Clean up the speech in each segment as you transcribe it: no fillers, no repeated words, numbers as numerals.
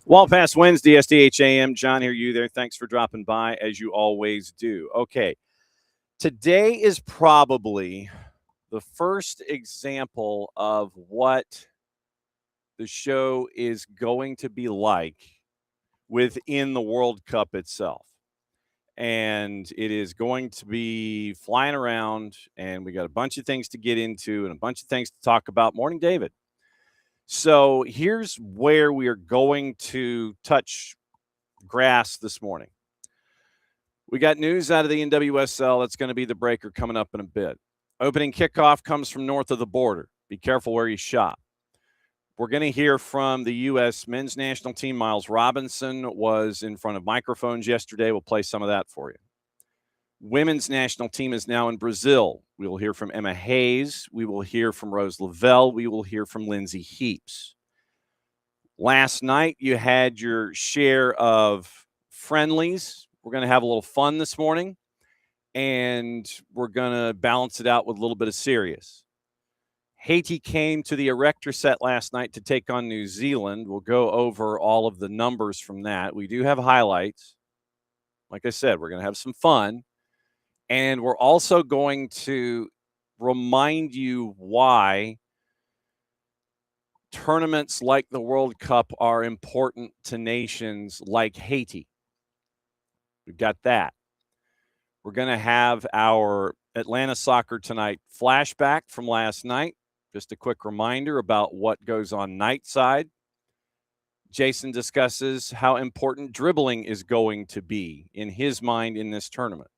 Well past Wednesday, SDH AM. John here, you there. Thanks for dropping by, as you always do. Okay, today is probably the first example of what the show is going to be like within the World Cup itself. And it is going to be flying around, and we got a bunch of things to get into and a bunch of things to talk about. Morning, David. So here's where we are going to touch grass this morning. We got news out of the NWSL. That's going to be the breaker coming up in a bit. Opening kickoff comes from north of the border. Be careful where you shop. We're going to hear from the U.S. men's national team. Miles Robinson was in front of microphones yesterday. We'll play some of that for you. Women's national team is now in Brazil. We will hear from Emma Hayes. We will hear from Rose Lavelle. We will hear from Lindsay Heaps. Last night, you had your share of friendlies. We're going to have a little fun this morning, and we're going to balance it out with a little bit of serious. Haiti came to the Erector set last night to take on New Zealand. We'll go over all of the numbers from that. We do have highlights. Like I said, we're going to have some fun. And we're also going to remind you why tournaments like the World Cup are important to nations like Haiti. We've got that. We're going to have our Atlanta Soccer Tonight flashback from last night. Just a quick reminder about what goes on night side. Jason discusses how important dribbling is going to be in his mind in this tournament.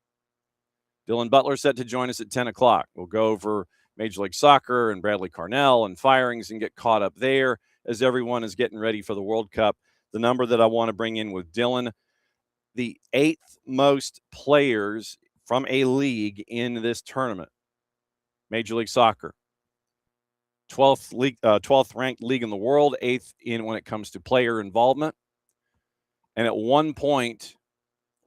Dylan Butler set to join us at 10 o'clock. We'll go over Major League Soccer and Bradley Carnell and firings and get caught up there as everyone is getting ready for the World Cup. The number that I want to bring in with Dylan, the 8th most players from a league in this tournament. Major League Soccer, 12th ranked league in the world, 8th in when it comes to player involvement. And at one point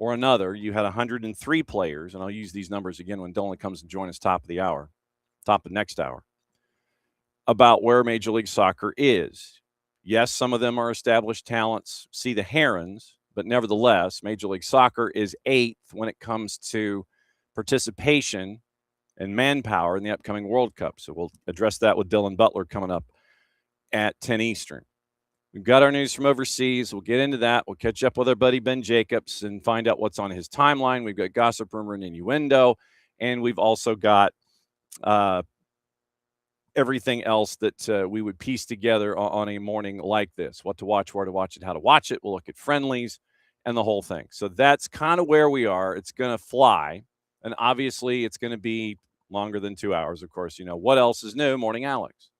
or another, you had 103 players, and I'll use these numbers again when Dylan comes and joins us top of next hour, about where Major League Soccer is. Yes, some of them are established talents. See the Herons. But nevertheless, Major League Soccer is 8th when it comes to participation and manpower in the upcoming World Cup. So we'll address that with Dylan Butler coming up at 10 Eastern. We've got our news from overseas. We'll get into that. We'll catch up with our buddy Ben Jacobs and find out what's on his timeline. We've got gossip, rumor, and innuendo. And we've also got everything else that we would piece together on a morning like this. What to watch, where to watch it, how to watch it. We'll look at friendlies and the whole thing. So that's kind of where we are. It's going to fly. And obviously, it's going to be longer than 2 hours, of course. You know, what else is new? Morning Alex.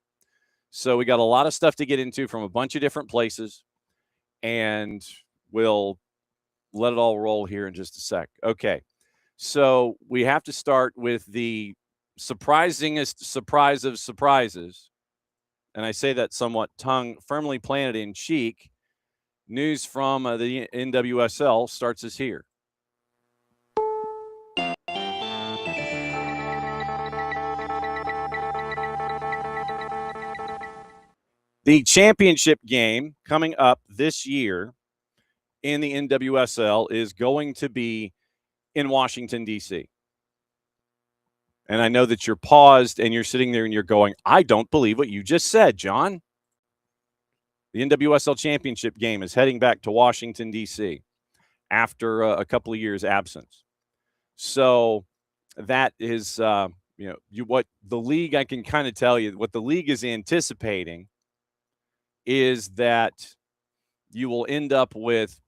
So we got a lot of stuff to get into from a bunch of different places. And we'll let it all roll here in just a sec. Okay. So we have to start with the surprisingest surprise of surprises. And I say that somewhat tongue firmly planted in cheek. News from the NWSL starts us here. The championship game coming up this year in the NWSL is going to be in Washington, D.C. And I know that you're paused and you're sitting there and you're going, I don't believe what you just said, John. The NWSL championship game is heading back to Washington, D.C. after a couple of years' absence. So that is, what the league, I can kind of tell you, what the league is anticipating is that you will end up with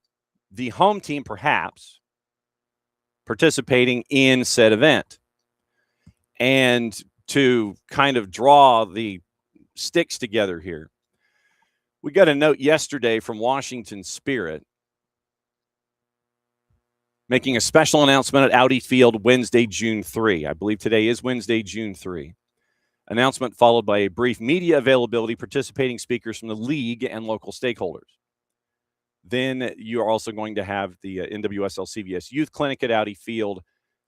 the home team perhaps participating in said event. And to kind of draw the sticks together here, we got a note yesterday from Washington Spirit making a special announcement at Audi Field Wednesday, June 3. I believe today is Wednesday, June 3. Announcement followed by a brief media availability, participating speakers from the league and local stakeholders. Then you are also going to have the NWSL CVS Youth Clinic at Audi Field.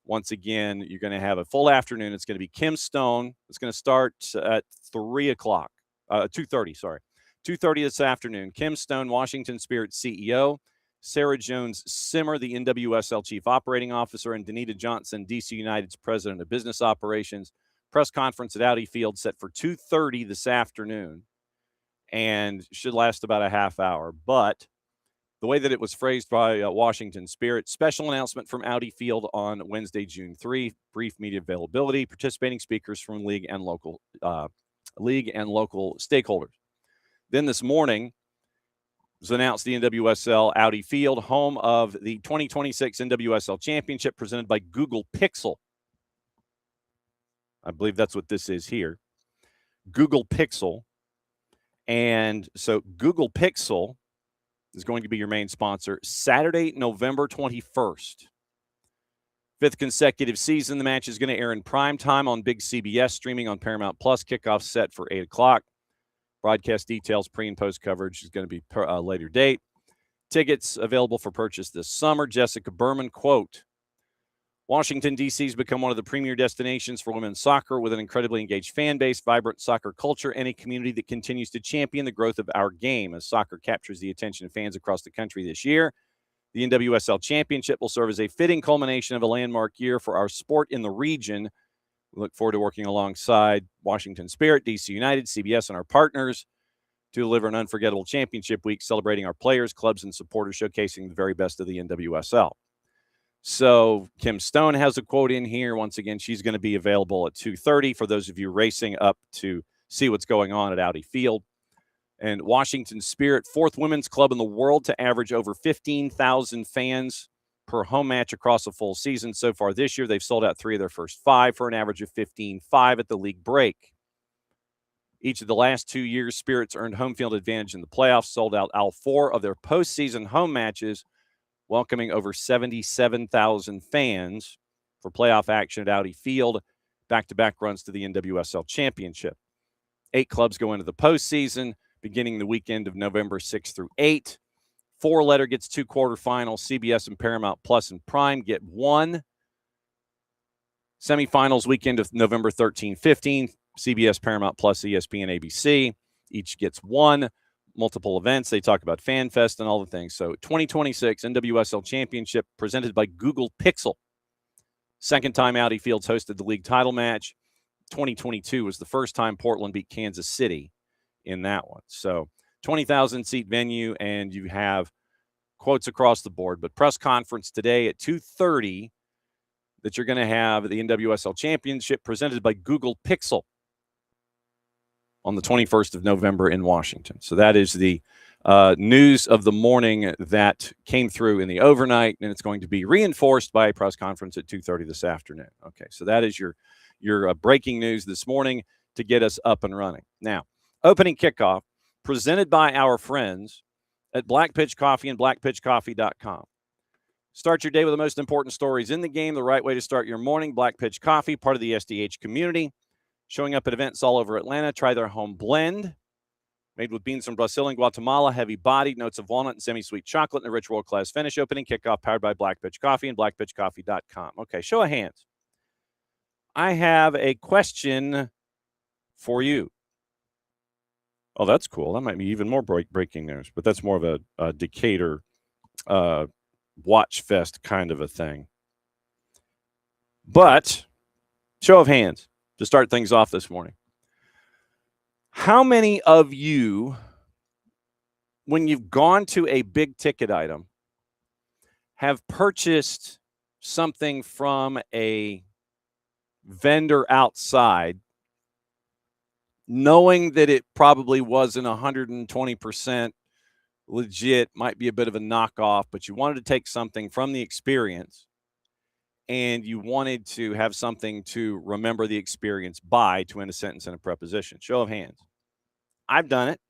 Once again, you're going to have a full afternoon. It's going to be Kim Stone. It's going to start at 3 o'clock, 2:30, sorry. 2:30 this afternoon. Kim Stone, Washington Spirit CEO. Sarah Jones-Simmer, the NWSL Chief Operating Officer, and Danita Johnson, DC United's President of Business Operations. Press conference at Audi Field set for 2:30 this afternoon and should last about a half hour. But the way that it was phrased by Washington Spirit, special announcement from Audi Field on Wednesday, June 3, brief media availability, participating speakers from league and local stakeholders. Then this morning, was announced the NWSL Audi Field, home of the 2026 NWSL Championship presented by Google Pixel. I believe that's what this is here. Google Pixel. And so Google Pixel is going to be your main sponsor. Saturday, November 21st. 5th consecutive season. The match is going to air in prime time on Big CBS, streaming on Paramount Plus. Kickoff set for 8 o'clock. Broadcast details, pre- and post coverage is going to be a later date. Tickets available for purchase this summer. Jessica Berman, quote, Washington, D.C. has become one of the premier destinations for women's soccer with an incredibly engaged fan base, vibrant soccer culture, and a community that continues to champion the growth of our game as soccer captures the attention of fans across the country this year. The NWSL Championship will serve as a fitting culmination of a landmark year for our sport in the region. We look forward to working alongside Washington Spirit, DC United, CBS, and our partners to deliver an unforgettable championship week celebrating our players, clubs, and supporters, showcasing the very best of the NWSL. So Kim Stone has a quote in here. Once again, she's going to be available at 2:30 for those of you racing up to see what's going on at Audi Field. And Washington Spirit, 4th women's club in the world to average over 15,000 fans per home match across a full season. So far this year, they've sold out 3 of their first 5 for an average of 15.5 at the league break. Each of the last 2 years, Spirits earned home field advantage in the playoffs, sold out all 4 of their postseason home matches, welcoming over 77,000 fans for playoff action at Audi Field, back-to-back runs to the NWSL Championship. 8 clubs go into the postseason, beginning the weekend of November 6th through 8th. 4-letter gets 2 quarterfinals. CBS and Paramount Plus and Prime get 1. Semifinals weekend of November 13th, 15th. CBS, Paramount Plus, ESPN, ABC. Each gets 1. Multiple events. They talk about Fan Fest and all the things. So 2026 NWSL Championship presented by Google Pixel. Second time Audi Fields hosted the league title match. 2022 was the first time Portland beat Kansas City in that one. So 20,000-seat venue, and you have quotes across the board. But press conference today at 2:30 that you're going to have the NWSL Championship presented by Google Pixel on the 21st of November in Washington. So that is the news of the morning that came through in the overnight, and it's going to be reinforced by a press conference at 2:30 this afternoon. Okay, so that is your breaking news this morning to get us up and running. Now, opening kickoff presented by our friends at Black Pitch Coffee and blackpitchcoffee.com. Start your day with the most important stories in the game, the right way to start your morning. Black Pitch Coffee, part of the SDH community, showing up at events all over Atlanta. Try their home blend, made with beans from Brazil and Guatemala, heavy-bodied, notes of walnut and semi-sweet chocolate, and a rich world-class finish. Opening kickoff powered by Black Pitch Coffee and blackpitchcoffee.com. Okay, show of hands. I have a question for you. Oh, that's cool. That might be even more breaking news, but that's more of a Decatur watch fest kind of a thing. But show of hands to start things off this morning. How many of you, when you've gone to a big ticket item, have purchased something from a vendor outside, knowing that it probably wasn't 120% legit, might be a bit of a knockoff, but you wanted to take something from the experience and you wanted to have something to remember the experience by, to end a sentence and a preposition? Show of hands. I've done it.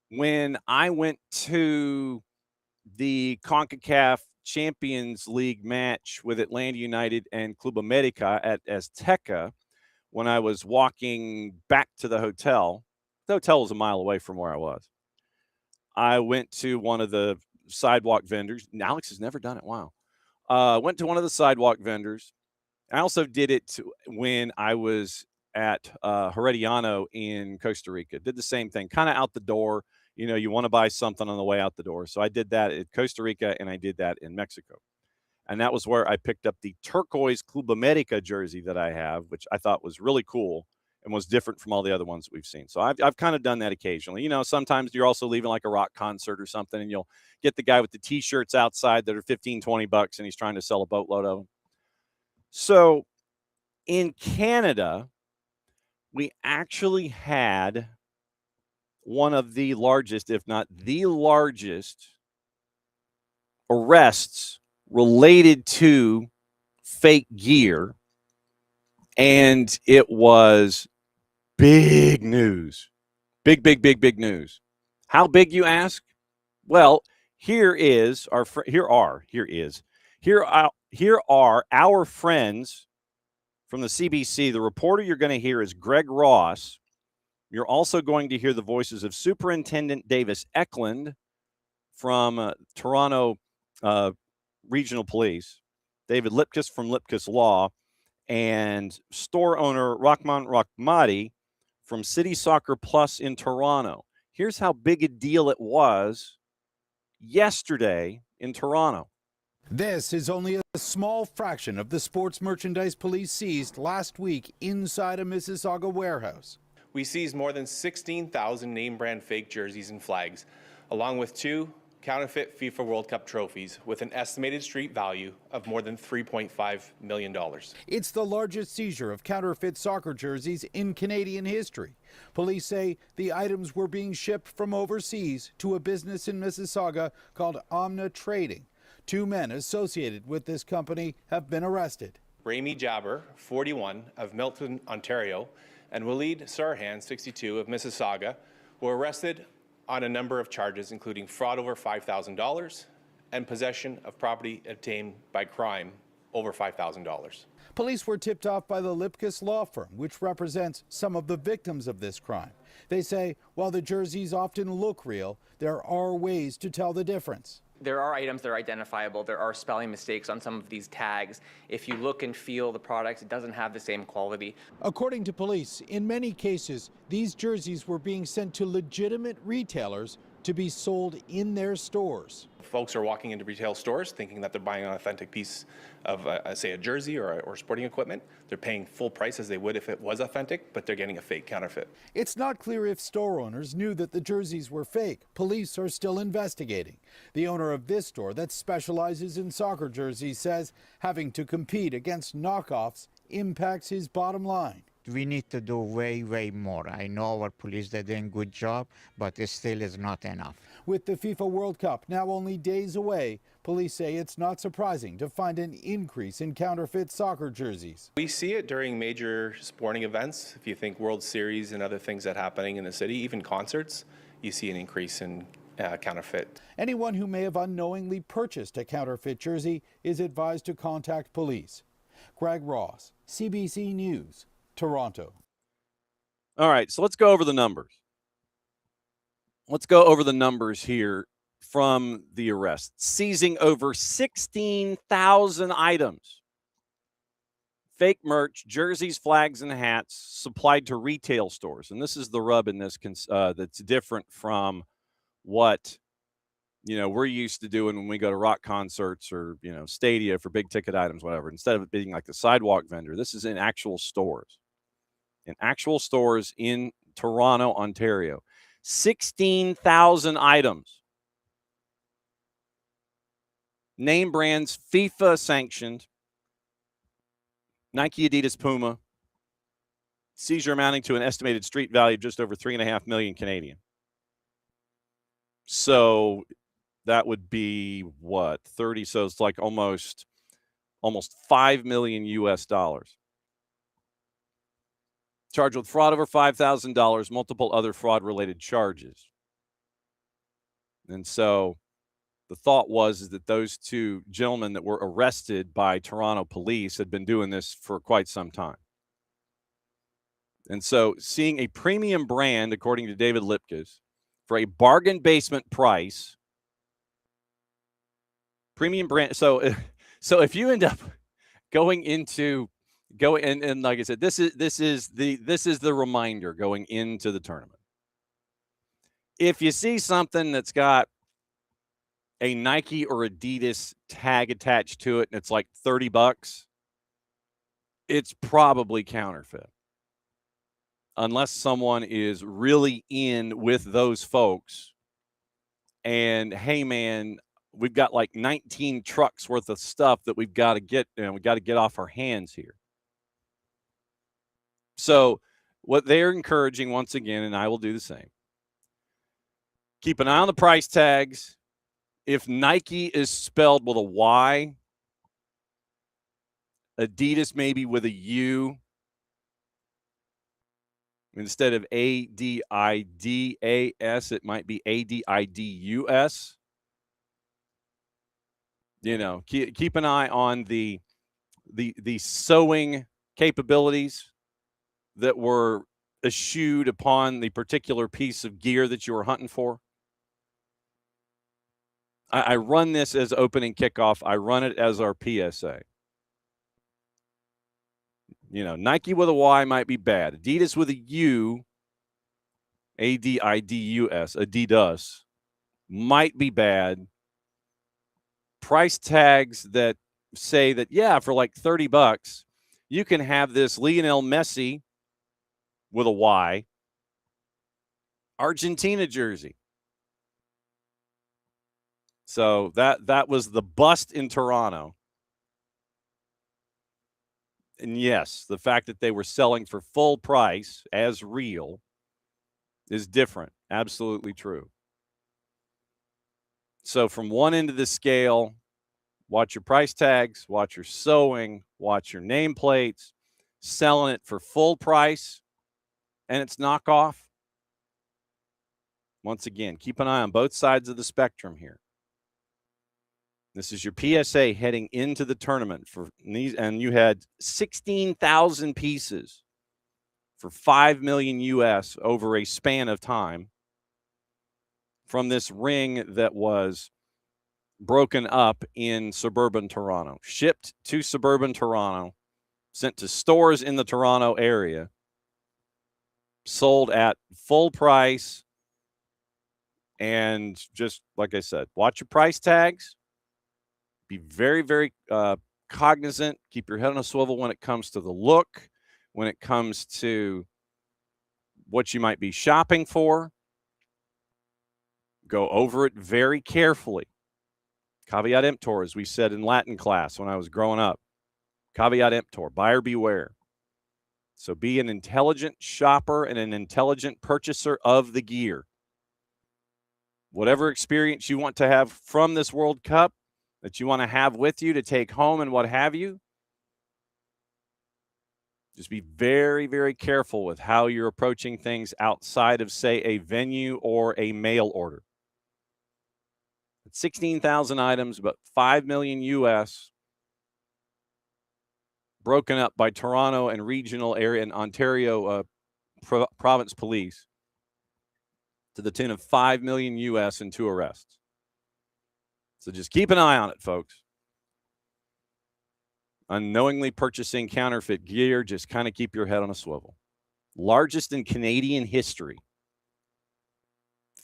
When I went to the CONCACAF Champions League match with Atlanta United and Club America at Azteca, when I was walking back to the hotel was a mile away from where I was. I went to one of the sidewalk vendors. Alex has never done it. Wow. Went to one of the sidewalk vendors. I also did it when I was at Herediano in Costa Rica. Did the same thing, kind of out the door. You know, you want to buy something on the way out the door. So I did that at Costa Rica, and I did that in Mexico. And that was where I picked up the turquoise Club America jersey that I have, which I thought was really cool and was different from all the other ones that we've seen. So I've kind of done that occasionally. You know, sometimes you're also leaving like a rock concert or something, and you'll get the guy with the T-shirts outside that are $15-20, and he's trying to sell a boatload of them. So in Canada, we actually had one of the largest, if not the largest, arrests related to fake gear, and it was big news. Big news. How big, you ask? Well, here are our friends from the CBC. The reporter you're going to hear is Greg Ross. You're also going to hear the voices of Superintendent Davis Eklund from Toronto Regional Police, David Lipkiss from Lipkiss Law, and store owner Rahman Rahmati from City Soccer Plus in Toronto. Here's how big a deal it was yesterday in Toronto. This is only a small fraction of the sports merchandise police seized last week inside a Mississauga warehouse. We seized more than 16,000 name brand fake jerseys and flags, along with 2 counterfeit FIFA World Cup trophies with an estimated street value of more than $3.5 million. It's the largest seizure of counterfeit soccer jerseys in Canadian history. Police say the items were being shipped from overseas to a business in Mississauga called Omna Trading. 2 men associated with this company have been arrested. Ramy Jabber, 41, of Milton, Ontario, and Waleed Sarhan, 62, of Mississauga, were arrested on a number of charges, including fraud over $5,000 and possession of property obtained by crime over $5,000. Police were tipped off by the Lipkiss law firm, which represents some of the victims of this crime. They say while the jerseys often look real, there are ways to tell the difference. There are items that are identifiable. There are spelling mistakes on some of these tags. If you look and feel the product, it doesn't have the same quality. According to police, in many cases, these jerseys were being sent to legitimate retailers to be sold in their stores. Folks are walking into retail stores thinking that they're buying an authentic piece of, say, a jersey or sporting equipment. They're paying full price as they would if it was authentic, but they're getting a fake counterfeit. It's not clear if store owners knew that the jerseys were fake. Police are still investigating. The owner of this store that specializes in soccer jerseys says having to compete against knockoffs impacts his bottom line. We need to do way more. I know our police, they're doing a good job, but it still is not enough. With the FIFA World Cup now only days away, police say it's not surprising to find an increase in counterfeit soccer jerseys. We see it during major sporting events. If you think World Series and other things that are happening in the city, even concerts, you see an increase in counterfeit. Anyone who may have unknowingly purchased a counterfeit jersey is advised to contact police. Greg Ross, CBC News, Toronto. All right, so let's go over the numbers. Let's go over the numbers here from the arrest. Seizing over 16,000 items. Fake merch, jerseys, flags, and hats supplied to retail stores. And this is the rub in this that's different from what, you know, we're used to doing when we go to rock concerts or, you know, stadia for big ticket items, whatever. Instead of it being like the sidewalk vendor, this is in actual stores. In actual stores in Toronto, Ontario. 16,000 items. Name brands, FIFA sanctioned. Nike, Adidas, Puma. Seizure amounting to an estimated street value of just over 3.5 million Canadian. So that would be what? 30. So it's like almost 5 million US dollars. Charged with fraud over $5,000, multiple other fraud-related charges. And so the thought was that those 2 gentlemen that were arrested by Toronto police had been doing this for quite some time. And so seeing a premium brand, according to David Lipkiss, for a bargain basement price, premium brand. So if you end up going into, Go and like I said, this is the reminder going into the tournament. If you see something that's got a Nike or Adidas tag attached to it and it's like $30, it's probably counterfeit. Unless someone is really in with those folks and, hey man, we've got like 19 trucks worth of stuff that we've got to get, we got to get off our hands here. So what they're encouraging once again, and I will do the same, keep an eye on the price tags. If Nike is spelled with a Y, Adidas maybe with a U, instead of Adidas, it might be Adidus. You know, keep an eye on the sewing capabilities that were eschewed upon the particular piece of gear that you were hunting for. I run this as opening kickoff. I run it as our PSA. You know, Nike with a Y might be bad. Adidas with a U, Adidus, Adidas, might be bad. Price tags that say that, yeah, for like $30, you can have this Lionel Messi with a Y Argentina jersey. So that was the bust in Toronto. And yes, the fact that they were selling for full price as real is different. Absolutely true. So from one end of the scale, watch your price tags, watch your sewing, watch your nameplates, selling it for full price, and it's knockoff. Once again, keep an eye on both sides of the spectrum here. This is your PSA heading into the tournament for these, and you had 16,000 pieces for $5 million US over a span of time from this ring that was broken up in suburban Toronto, shipped to suburban Toronto, sent to stores in the Toronto area, sold at full price, and just like I said, watch your price tags. Be very, very cognizant. Keep your head on a swivel when it comes to the look, when it comes to what you might be shopping for. Go over it very carefully. Caveat emptor, as we said in Latin class when I was growing up. Caveat emptor, buyer beware. So be an intelligent shopper and an intelligent purchaser of the gear. Whatever experience you want to have from this World Cup, that you want to have with you to take home and what have you, just be very, very careful with how you're approaching things outside of, say, a venue or a mail order. 16,000 items, about $5 million US, broken up by Toronto and regional area and Ontario province police to the tune of $5 million US and 2 arrests. So just keep an eye on it, folks. Unknowingly purchasing counterfeit gear, just kind of keep your head on a swivel. Largest in Canadian history,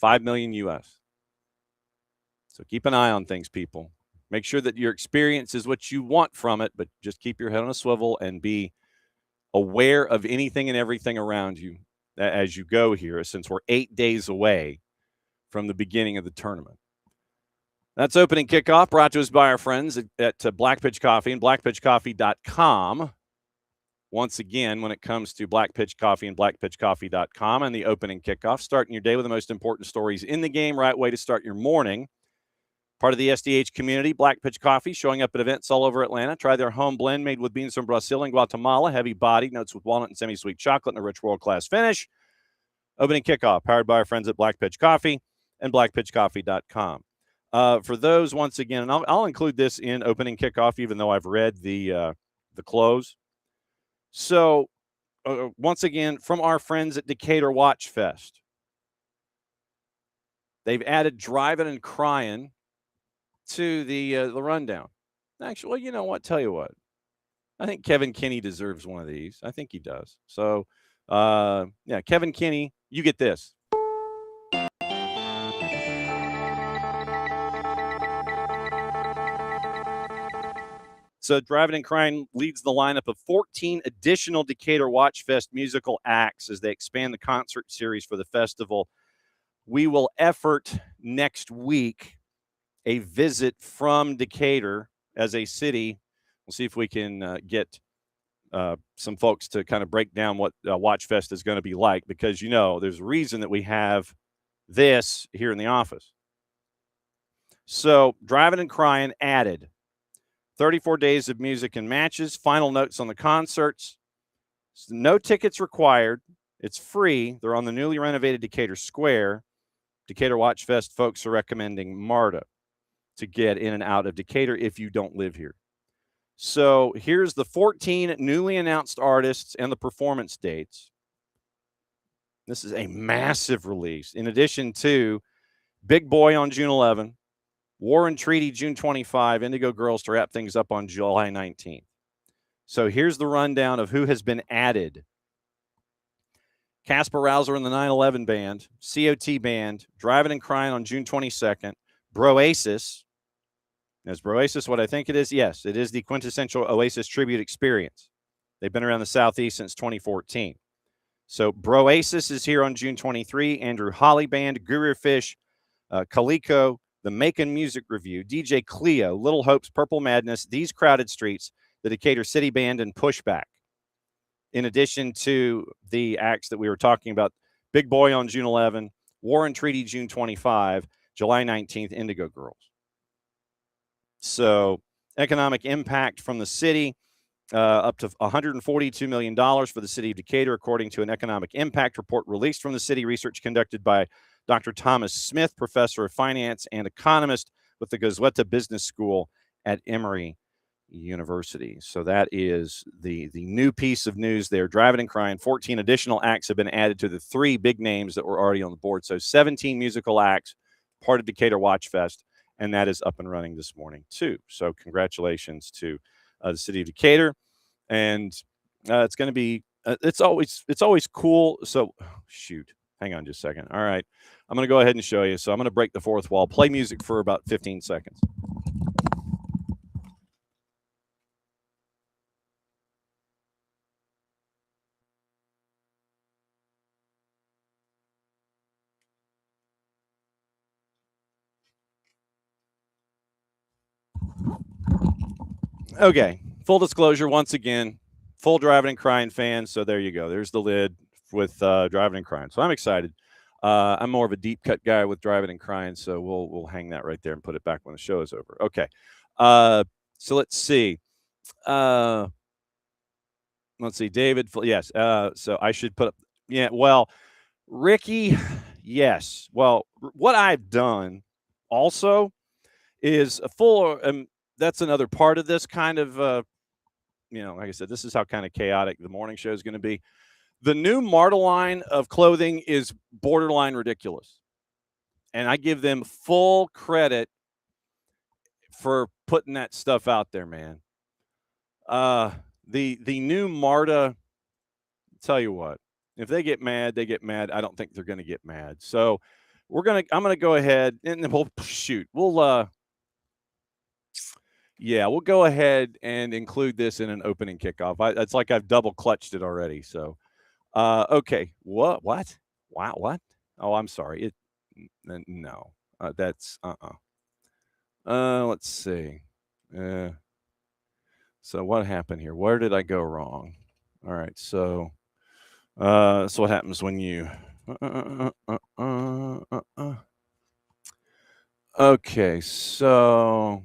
$5 million US. So keep an eye on things, people. Make sure that your experience is what you want from it, but just keep your head on a swivel and be aware of anything and everything around you as you go here, since we're 8 days away from the beginning of the tournament. That's opening kickoff, brought to us by our friends at Black Pitch Coffee and blackpitchcoffee.com. Once again, when it comes to Black Pitch Coffee and blackpitchcoffee.com and the opening kickoff, starting your day with the most important stories in the game, right way to start your morning. Part of the SDH community, Black Pitch Coffee, showing up at events all over Atlanta. Try their home blend made with beans from Brazil and Guatemala. Heavy body, notes with walnut and semi-sweet chocolate, and a rich world-class finish. Opening kickoff, powered by our friends at Black Pitch Coffee and blackpitchcoffee.com. For those, once again, and I'll include this in opening kickoff, even though I've read the close. So, once again, from our friends at Decatur Watch Fest, they've added Driving and Crying to the rundown. Actually, well, you know what? Tell you what. I think Kevin Kinney deserves one of these. I think he does. So, yeah, Kevin Kinney, you get this. So Driving and Crying leads the lineup of 14 additional Decatur Watch Fest musical acts as they expand the concert series for the festival. We will effort next week a visit from Decatur as a city. We'll see if we can get some folks to kind of break down what Watch Fest is going to be like, because, you know, there's a reason that we have this here in the office. So Driving and Crying added 34 days of music and matches, final notes on the concerts. No tickets required. It's free. They're on the newly renovated Decatur Square. Decatur Watch Fest folks are recommending MARTA to get in and out of Decatur if you don't live here. So here's the 14 newly announced artists and the performance dates. This is a massive release. In addition to Big Boy on June 11, War and Treaty June 25, Indigo Girls to wrap things up on July 19th. So here's the rundown of who has been added. Casper Rouser and the 9/11 Band, COT Band, Driving and Crying on June 22nd, Broasis. Is Broasis what I think it is? Yes, it is the quintessential Oasis tribute experience. They've been around the Southeast since 2014. So Broasis is here on June 23, Andrew Holly Band, Guru Fish, Calico, the Macon Music Review, DJ Cleo, Little Hopes, Purple Madness, These Crowded Streets, the Decatur City Band, and Pushback. In addition to the acts that we were talking about, Big Boy on June 11, War and Treaty June 25, July 19th, Indigo Girls. So economic impact from the city, up to $142 million for the city of Decatur, according to an economic impact report released from the city, research conducted by Dr. Thomas Smith, professor of finance and economist with the Gozueta Business School at Emory University. So that is the new piece of news there. Driving and Crying, 14 additional acts have been added to the 3 big names that were already on the board. So 17 musical acts, part of Decatur Watch Fest, and that is up and running this morning too. So congratulations to the city of Decatur. And it's going to be, it's always cool. So shoot, hang on just a second. All right. I'm going to go ahead and show you. So I'm going to break the fourth wall, play music for about 15 seconds. Okay. Full disclosure, once again, full Driving and Crying fan. So there you go. There's the lid with Driving and Crying. So I'm excited. I'm more of a deep cut guy with Driving and Crying, so we'll hang that right there and put it back when the show is over. Okay. So let's see. Let's see, David. Yes. So I should put up. Yeah. Well, Ricky. Yes. Well, what I've done also is a full. That's another part of this kind of. Like I said, this is how kind of chaotic the morning show is going to be. The new MARTA line of clothing is borderline ridiculous. And I give them full credit for putting that stuff out there, man. The new MARTA, tell you what, if they get mad, they get mad. I don't think they're going to get mad. So I'm going to go ahead and then we'll go ahead and include this in an opening kickoff. It's like I've double clutched it already. So, okay. What? Wow. What? Oh, I'm sorry. No, that's, let's see. So what happened here? Where did I go wrong? All right. So what happens when you, okay. So,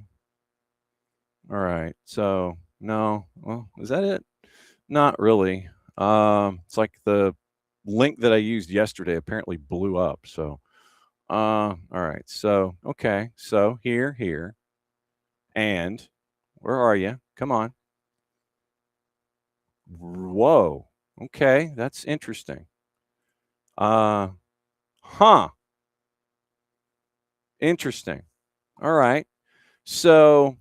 all right. So no, well, is that it? Not really. It's like the link that I used yesterday apparently blew up. So, all right. So, okay. So here, and where are you? Come on. Whoa. Okay. That's interesting. Interesting. All right. So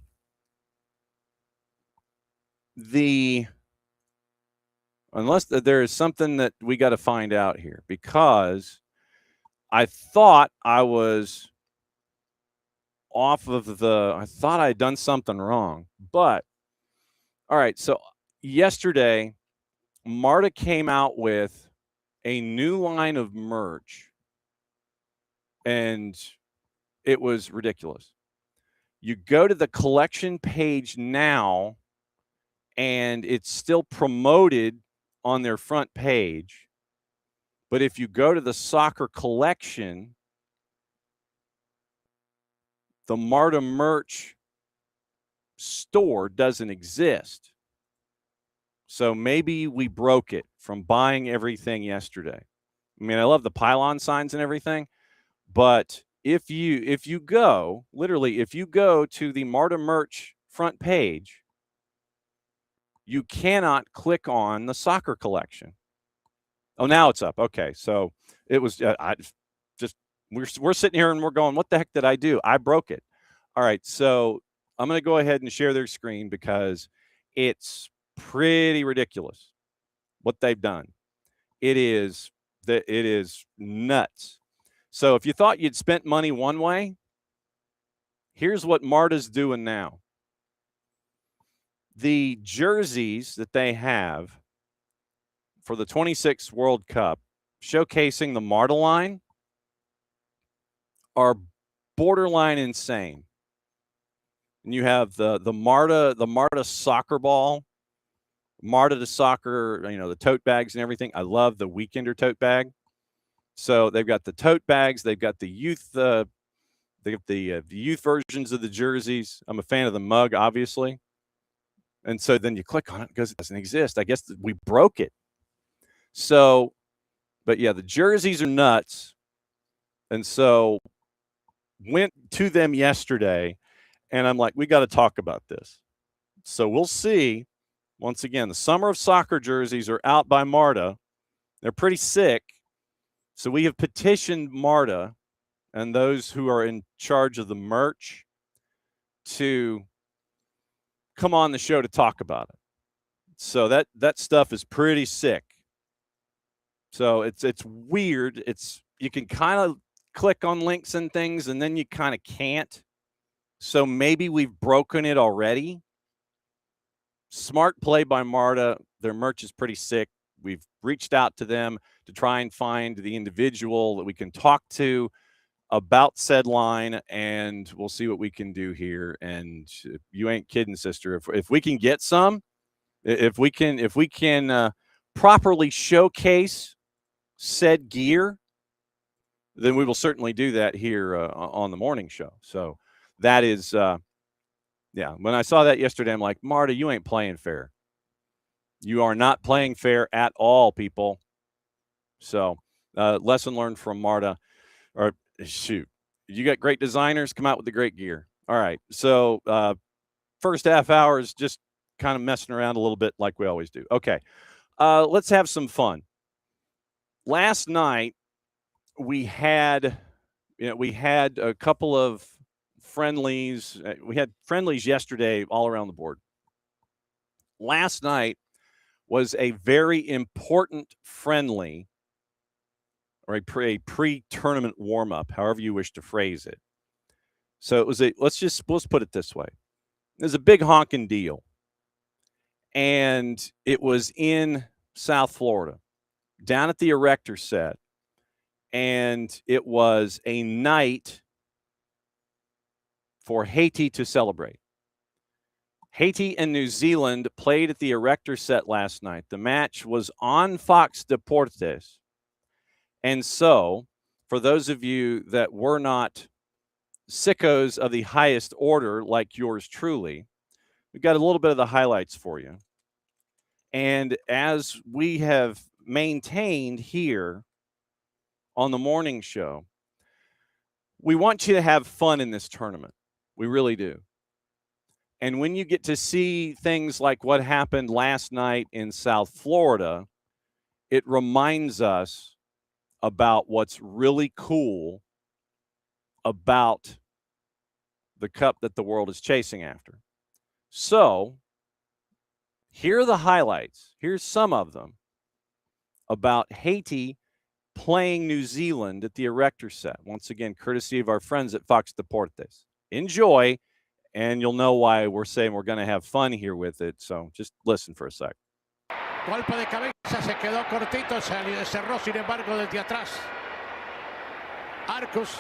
unless there is something that we got to find out here, because I thought I was off of I thought I had done something wrong. But, all right, so yesterday, MARTA came out with a new line of merch, and it was ridiculous. You go to the collection page now, and it's still promoted on their front page. But if you go to the soccer collection, the MARTA merch store doesn't exist. So maybe we broke it from buying everything yesterday. I mean, I love the pylon signs and everything, but if you go, literally, if you go to the MARTA merch front page, you cannot click on the soccer collection. Oh, now it's up. Okay, so it was we're sitting here and we're going, what the heck did I do? I broke it. All right, so I'm going to go ahead and share their screen because it's pretty ridiculous what they've done. It is nuts. So if you thought you'd spent money one way, here's what MARTA's doing now. The jerseys that they have for the 26th World Cup showcasing the MARTA line are borderline insane. And you have the MARTA soccer ball, MARTA to soccer, the tote bags and everything. I love the Weekender tote bag. So they've got the tote bags, they've got the youth, the youth versions of the jerseys. I'm a fan of the mug, obviously. And so then you click on it because it doesn't exist. I guess we broke it. So, but yeah, the jerseys are nuts. And so went to them yesterday, and I'm like, we got to talk about this. So we'll see. Once again, the Summer of Soccer jerseys are out by MARTA. They're pretty sick. So we have petitioned MARTA and those who are in charge of the merch to come on the show to talk about it. So that stuff is pretty sick. So it's weird. You can kind of click on links and things, and then you kind of can't. So maybe we've broken it already. Smart play by MARTA. Their merch is pretty sick. We've reached out to them to try and find the individual that we can talk to about said line, and we'll see what we can do here. And you ain't kidding, sister. If we can get some, if we can properly showcase said gear, then we will certainly do that here on the morning show. So that is, yeah. When I saw that yesterday, I'm like, MARTA, you ain't playing fair. You are not playing fair at all, people. So lesson learned from MARTA. Or shoot, you got great designers, come out with the great gear. All right. So first half hour is just kind of messing around a little bit like we always do. Okay. Let's have some fun. Last night we had a couple of friendlies. We had friendlies yesterday all around the board. Last night was a very important friendly, or a pre-tournament warm-up, however you wish to phrase it. So it was let's put it this way. It was a big honking deal. And it was in South Florida, down at the Erector Set. And it was a night for Haiti to celebrate. Haiti and New Zealand played at the Erector Set last night. The match was on Fox Deportes. And so, for those of you that were not sickos of the highest order like yours truly, we've got a little bit of the highlights for you. And as we have maintained here on the morning show, we want you to have fun in this tournament. We really do. And when you get to see things like what happened last night in South Florida, it reminds us about what's really cool about the cup that the world is chasing after. So, Here are the highlights. Here's some of them about Haiti playing New Zealand at the Erector set. Once again, courtesy of our friends at Fox Deportes. Enjoy, and you'll know why we're saying we're going to have fun here with it. So just listen for a sec. Golpe de cabeza, se quedó cortito, cerró sin embargo desde atrás. Arcos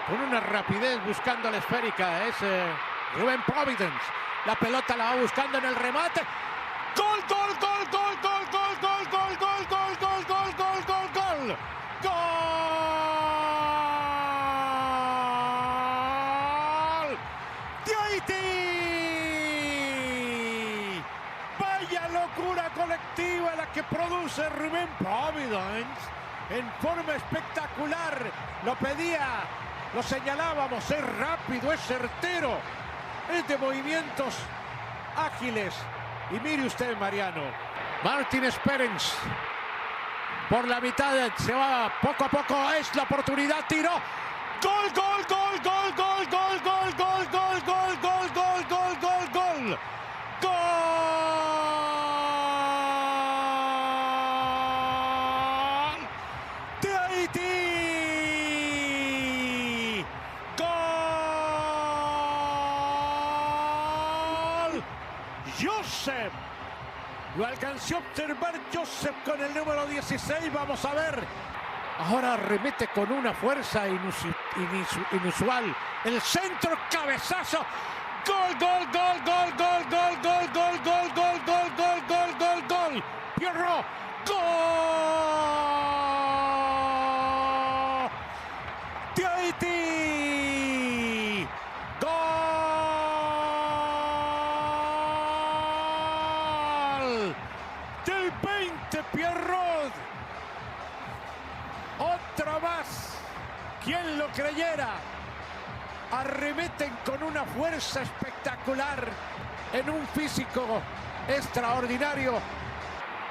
con una rapidez buscando la esférica, es Rubén Providence. La pelota la va buscando en el remate. Gol, gol, gol, gol, gol, gol, gol, gol, gol, gol, gol, gol, gol, gol, gol. Gol de Haití. Vaya locura colectiva la que produce Rubén Providence en forma espectacular. Lo pedía, lo señalábamos, es rápido, es certero, es de movimientos ágiles. Y mire usted, Mariano, Martínez Pérez por la mitad se va poco a poco, es la oportunidad, tiró. Gol, gol, gol, gol, gol, gol, gol, gol, gol, gol, gol, gol, gol, gol, gol. Gol de Haití. Gol. Joseph. Lo alcanzó a observar Joseph con el número 16. Vamos a ver. Ahora remete con una fuerza inusual. El centro, cabezazo. Gol, gol, gol, gol, gol, gol, gol, gol, gol, gol, gol, gol, gol, gol, gol. Pierrot. Gol de Haití. Gol del 20, Pierrot. Otra más. ¿Quién lo creyera? Arremeten con una fuerza espectacular en un físico extraordinario.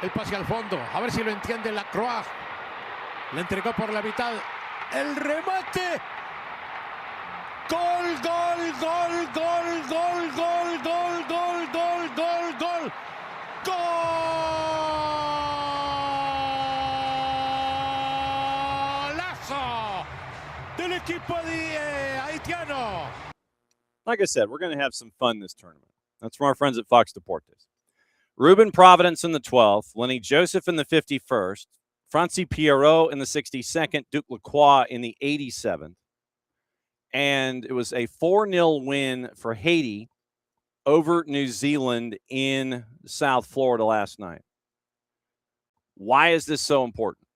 El pase al fondo, a ver si lo entiende Lacroix. Le entregó por la mitad. El remate. Gol, gol, gol, gol, gol, gol, gol, gol, gol, gol, gol. Golazo del equipo haitiano. Like I said, we're going to have some fun this tournament. That's from our friends at Fox Deportes. Ruben Providence in the 12th, Lenny Joseph in the 51st, Francis Pierrot in the 62nd, Duke Lacroix in the 87th. And it was a 4-0 win for Haiti over New Zealand in South Florida last night. Why is this so important?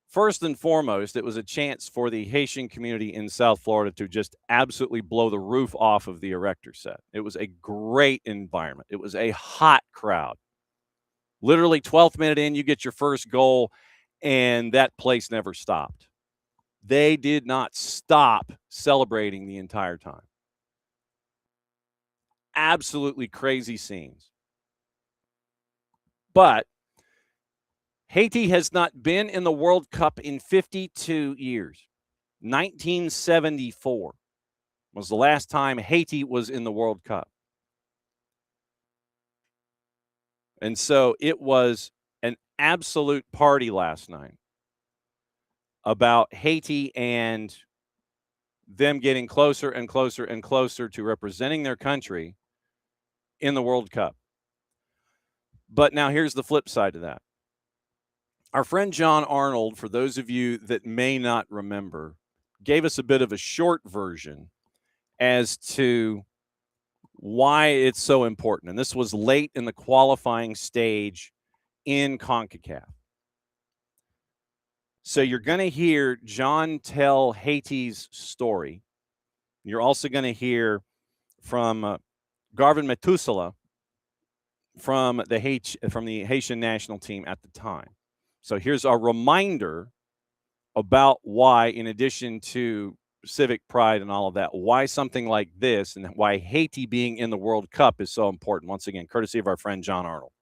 First and foremost, it was a chance for the Haitian community in South Florida to just absolutely blow the roof off of the Erector set. It was a great environment. It was a hot crowd. Literally 12th minute in, you get your first goal, and that place never stopped. They did not stop celebrating the entire time. Absolutely crazy scenes. But Haiti has not been in the World Cup in 52 years. 1974 was the last time Haiti was in the World Cup. And so it was an absolute party last night about Haiti and them getting closer and closer and closer to representing their country in the World Cup. But now here's the flip side of that. Our friend John Arnold, for those of you that may not remember, gave us a bit of a short version as to why it's so important. And this was late in the qualifying stage in CONCACAF. So you're going to hear John tell Haiti's story. You're also going to hear from Garvin Metusala from the Haitian national team at the time. So here's a reminder about why, in addition to civic pride and all of that, why something like this and why Haiti being in the World Cup is so important. Once again, courtesy of our friend John Arnold.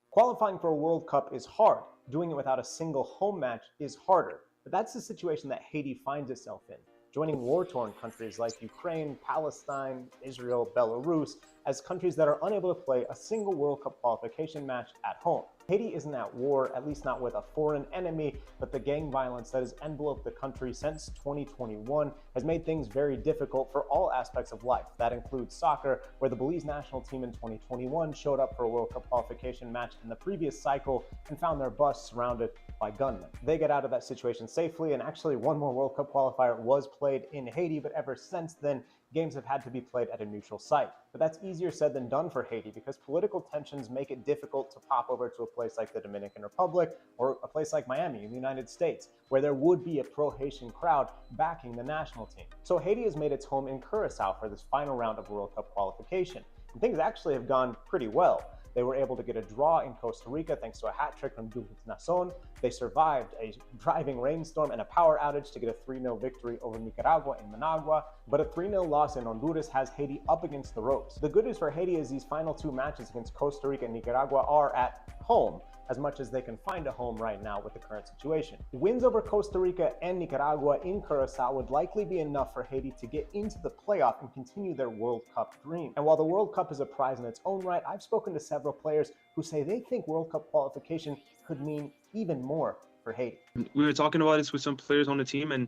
Qualifying for a World Cup is hard. Doing it without a single home match is harder. But that's the situation that Haiti finds itself in. Joining war-torn countries like Ukraine, Palestine, Israel, Belarus, as countries that are unable to play a single World Cup qualification match at home. Haiti isn't at war, at least not with a foreign enemy, but the gang violence that has enveloped the country since 2021 has made things very difficult for all aspects of life. That includes soccer, where the Belize national team in 2021 showed up for a World Cup qualification match in the previous cycle and found their bus surrounded by gunmen. They get out of that situation safely, and actually one more World Cup qualifier was played in Haiti, but ever since then, games have had to be played at a neutral site. But that's easier said than done for Haiti because political tensions make it difficult to pop over to a place like the Dominican Republic or a place like Miami in the United States, where there would be a pro-Haitian crowd backing the national team. So Haiti has made its home in Curacao for this final round of World Cup qualification. And things actually have gone pretty well. They were able to get a draw in Costa Rica thanks to a hat trick from Duplex Nason. They survived a driving rainstorm and a power outage to get a 3-0 victory over Nicaragua in Managua, but a 3-0 loss in Honduras has Haiti up against the ropes. The good news for Haiti is these final two matches against Costa Rica and Nicaragua are at home, as much as they can find a home right now with the current situation. Wins over Costa Rica and Nicaragua in Curacao would likely be enough for Haiti to get into the playoff and continue their World Cup dream. And while the World Cup is a prize in its own right, I've spoken to several players who say they think World Cup qualification could mean even more for Haiti. We were talking about this with some players on the team, and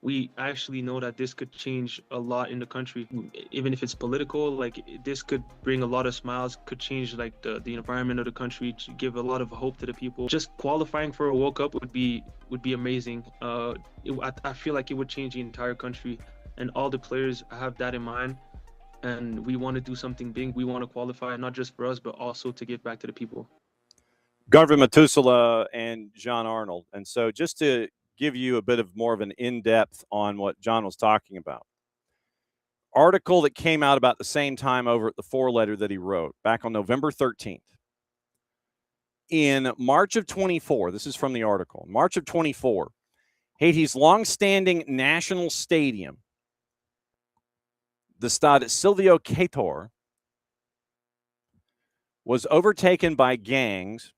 we actually know that this could change a lot in the country. Even if it's political, like this could bring a lot of smiles, could change like the environment of the country, to give a lot of hope to the people. Just qualifying for a World Cup would be amazing. I feel like it would change the entire country, and all the players have that in mind. And we want to do something big. We want to qualify, not just for us, but also to give back to the people. Garvin Matusala and John Arnold. And so just to give you a bit of more of an in-depth on what John was talking about. Article that came out about the same time over at the 4-letter that he wrote back on November 13th. In March of 24, this is from the article, March of 24, Haiti's long-standing national stadium, the Stade Silvio Cator, was overtaken by gangs,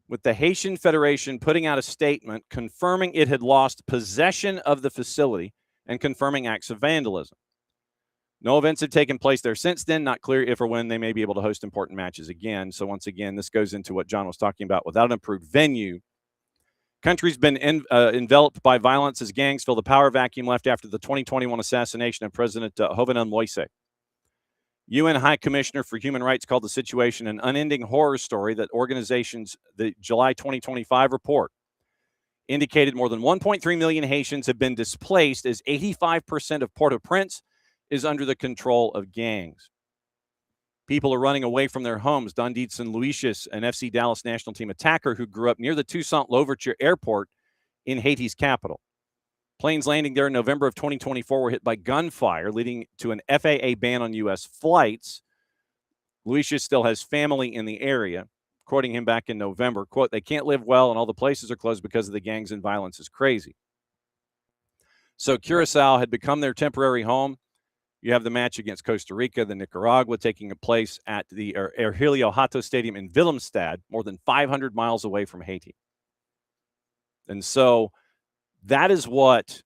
with the Haitian Federation putting out a statement confirming it had lost possession of the facility and confirming acts of vandalism. No events have taken place there since then. Not clear if or when they may be able to host important matches again. So once again, this goes into what John was talking about. Without an approved venue, country's been enveloped by violence as gangs fill the power vacuum left after the 2021 assassination of President Jovenel Moise. UN High Commissioner for Human Rights called the situation an unending horror story that organizations, the July 2025 report, indicated more than 1.3 million Haitians have been displaced as 85% of Port-au-Prince is under the control of gangs. People are running away from their homes. Don Dietzen Luicius, an FC Dallas national team attacker who grew up near the Toussaint Louverture Airport in Haiti's capital. Planes landing there in November of 2024 were hit by gunfire, leading to an FAA ban on U.S. flights. Luicius still has family in the area. Quoting him back in November, quote, "They can't live well and all the places are closed because of the gangs and violence is crazy." So Curacao had become their temporary home. You have the match against Costa Rica, the Nicaragua, taking place at the Hergilio Hato Stadium in Willemstad, more than 500 miles away from Haiti. And so that is what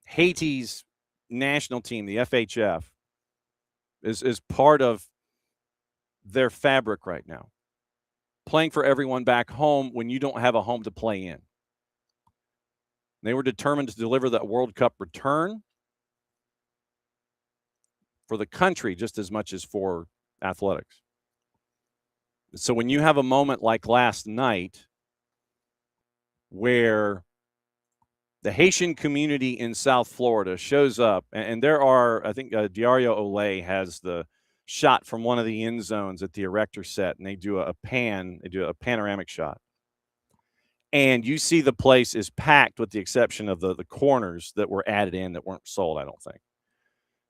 Haiti's national team, the FHF, is part of their fabric right now. Playing for everyone back home when you don't have a home to play in. They were determined to deliver that World Cup return for the country just as much as for athletics. So when you have a moment like last night where the Haitian community in South Florida shows up, and there are, I think Diario Olay has the shot from one of the end zones at the erector set, and they do a panoramic shot. And you see the place is packed with the exception of the corners that were added in that weren't sold, I don't think.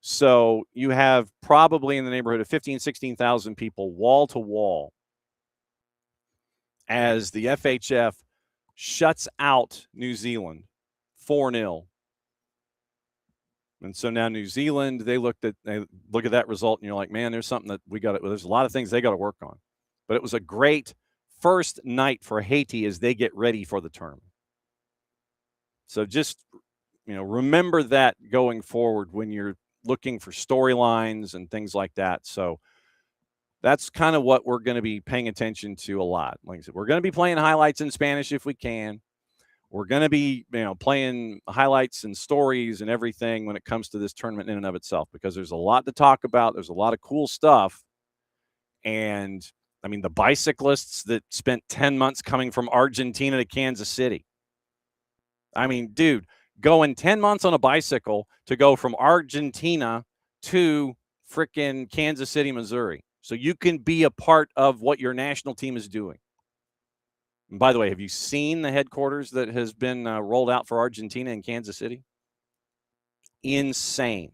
So you have probably in the neighborhood of 15,000, 16,000 people wall to wall as the FHF shuts out New Zealand 4-0. And so now New Zealand, they look at that result and you're like, man, there's something that there's a lot of things they got to work on. But it was a great first night for Haiti as they get ready for the tournament. So just, remember that going forward when you're looking for storylines and things like that. So that's kind of what we're going to be paying attention to a lot. Like I said, we're going to be playing highlights in Spanish if we can. We're going to be, playing highlights and stories and everything when it comes to this tournament in and of itself, because there's a lot to talk about. There's a lot of cool stuff. And I mean, the bicyclists that spent 10 months coming from Argentina to Kansas City. I mean, dude, going 10 months on a bicycle to go from Argentina to frickin' Kansas City, Missouri. So you can be a part of what your national team is doing. And by the way, have you seen the headquarters that has been rolled out for Argentina in Kansas City? Insane.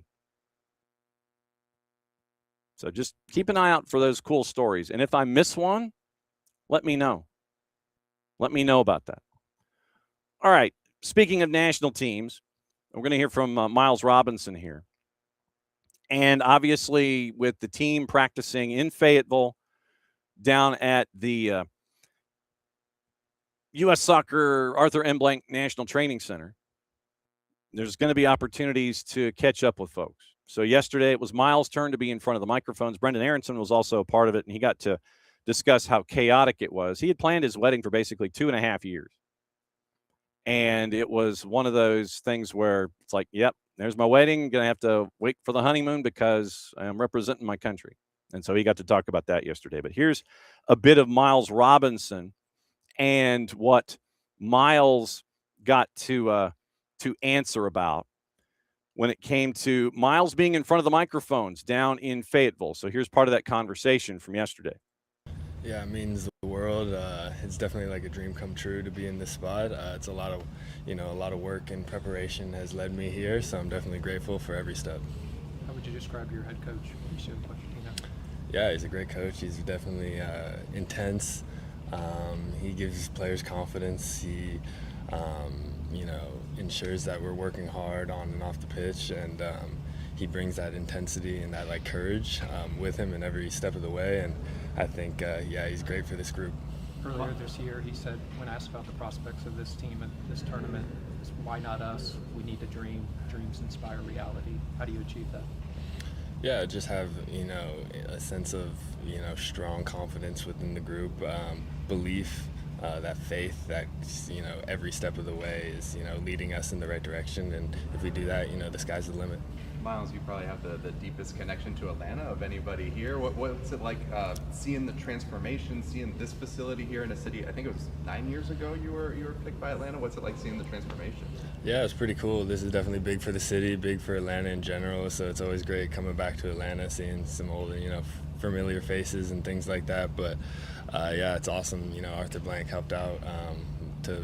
So just keep an eye out for those cool stories. And if I miss one, let me know. Let me know about that. All right. Speaking of national teams, we're going to hear from Miles Robinson here. And obviously, with the team practicing in Fayetteville down at the U.S. Soccer Arthur M. Blank National Training Center, there's going to be opportunities to catch up with folks. So yesterday it was Miles' turn to be in front of the microphones. Brendan Aronson was also a part of it, and he got to discuss how chaotic it was. He had planned his wedding for basically 2.5 years. And it was one of those things where it's like, yep, there's my wedding. Going to have to wait for the honeymoon because I'm representing my country. And so he got to talk about that yesterday. But here's a bit of Miles Robinson and what Miles got to answer about when it came to Miles being in front of the microphones down in Fayetteville. So here's part of that conversation from yesterday. Yeah, it means the world. It's definitely like a dream come true to be in this spot. It's a lot of work and preparation has led me here, so I'm definitely grateful for every step. How would you describe your head coach, Mauricio Pochettino? Yeah, he's a great coach. He's definitely intense. He gives players confidence. He, ensures that we're working hard on and off the pitch, and he brings that intensity and that courage with him in every step of the way. And I think, he's great for this group. Earlier this year, he said, when asked about the prospects of this team and this tournament, why not us? We need to dream. Dreams inspire reality. How do you achieve that? Yeah, just have, a sense of, strong confidence within the group, belief, that faith that, every step of the way is, leading us in the right direction. And if we do that, the sky's the limit. Miles, you probably have the deepest connection to Atlanta of anybody here. What's it like seeing the transformation, seeing this facility here in a city? I think it was 9 years ago you were picked by Atlanta. What's it like seeing the transformation? Yeah, it's pretty cool. This is definitely big for the city, big for Atlanta in general. So it's always great coming back to Atlanta, seeing some old, familiar faces and things like that. But it's awesome. Arthur Blank helped out to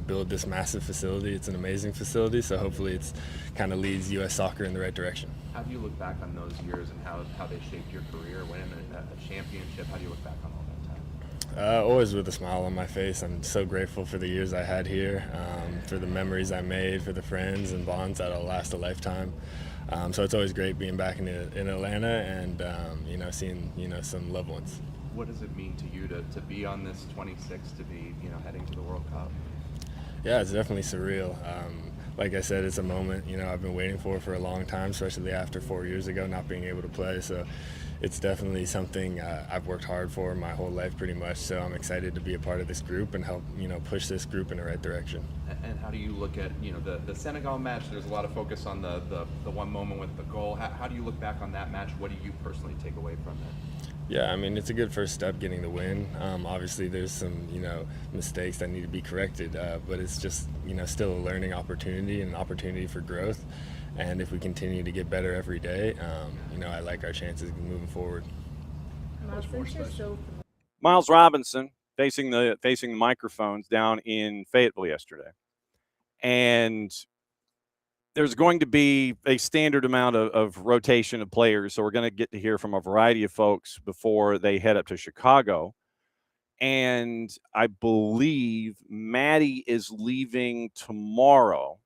build this massive facility. It's an amazing facility, so hopefully it's kind of leads U.S. soccer in the right direction. How do you look back on those years and how they shaped your career, winning a championship? How do you look back on all that time? Always with a smile on my face. I'm so grateful for the years I had here, for the memories I made, for the friends and bonds that'll last a lifetime. So it's always great being back in Atlanta and seeing some loved ones. What does it mean to you to be on this 26, to be heading to the World Cup? Yeah, it's definitely surreal. Like I said, it's a moment I've been waiting for a long time, especially after 4 years ago not being able to play. So it's definitely something I've worked hard for my whole life pretty much. So I'm excited to be a part of this group and help push this group in the right direction. And how do you look at the Senegal match? There's a lot of focus on the one moment with the goal. How do you look back on that match? What do you personally take away from it? Yeah, I mean, it's a good first step getting the win. Obviously, there's some, mistakes that need to be corrected, but it's just, still a learning opportunity and an opportunity for growth. And if we continue to get better every day, I like our chances moving forward. Miles Robinson facing the microphones down in Fayetteville yesterday. And there's going to be a standard amount of rotation of players. So we're going to get to hear from a variety of folks before they head up to Chicago. And I believe Maddie is leaving tomorrow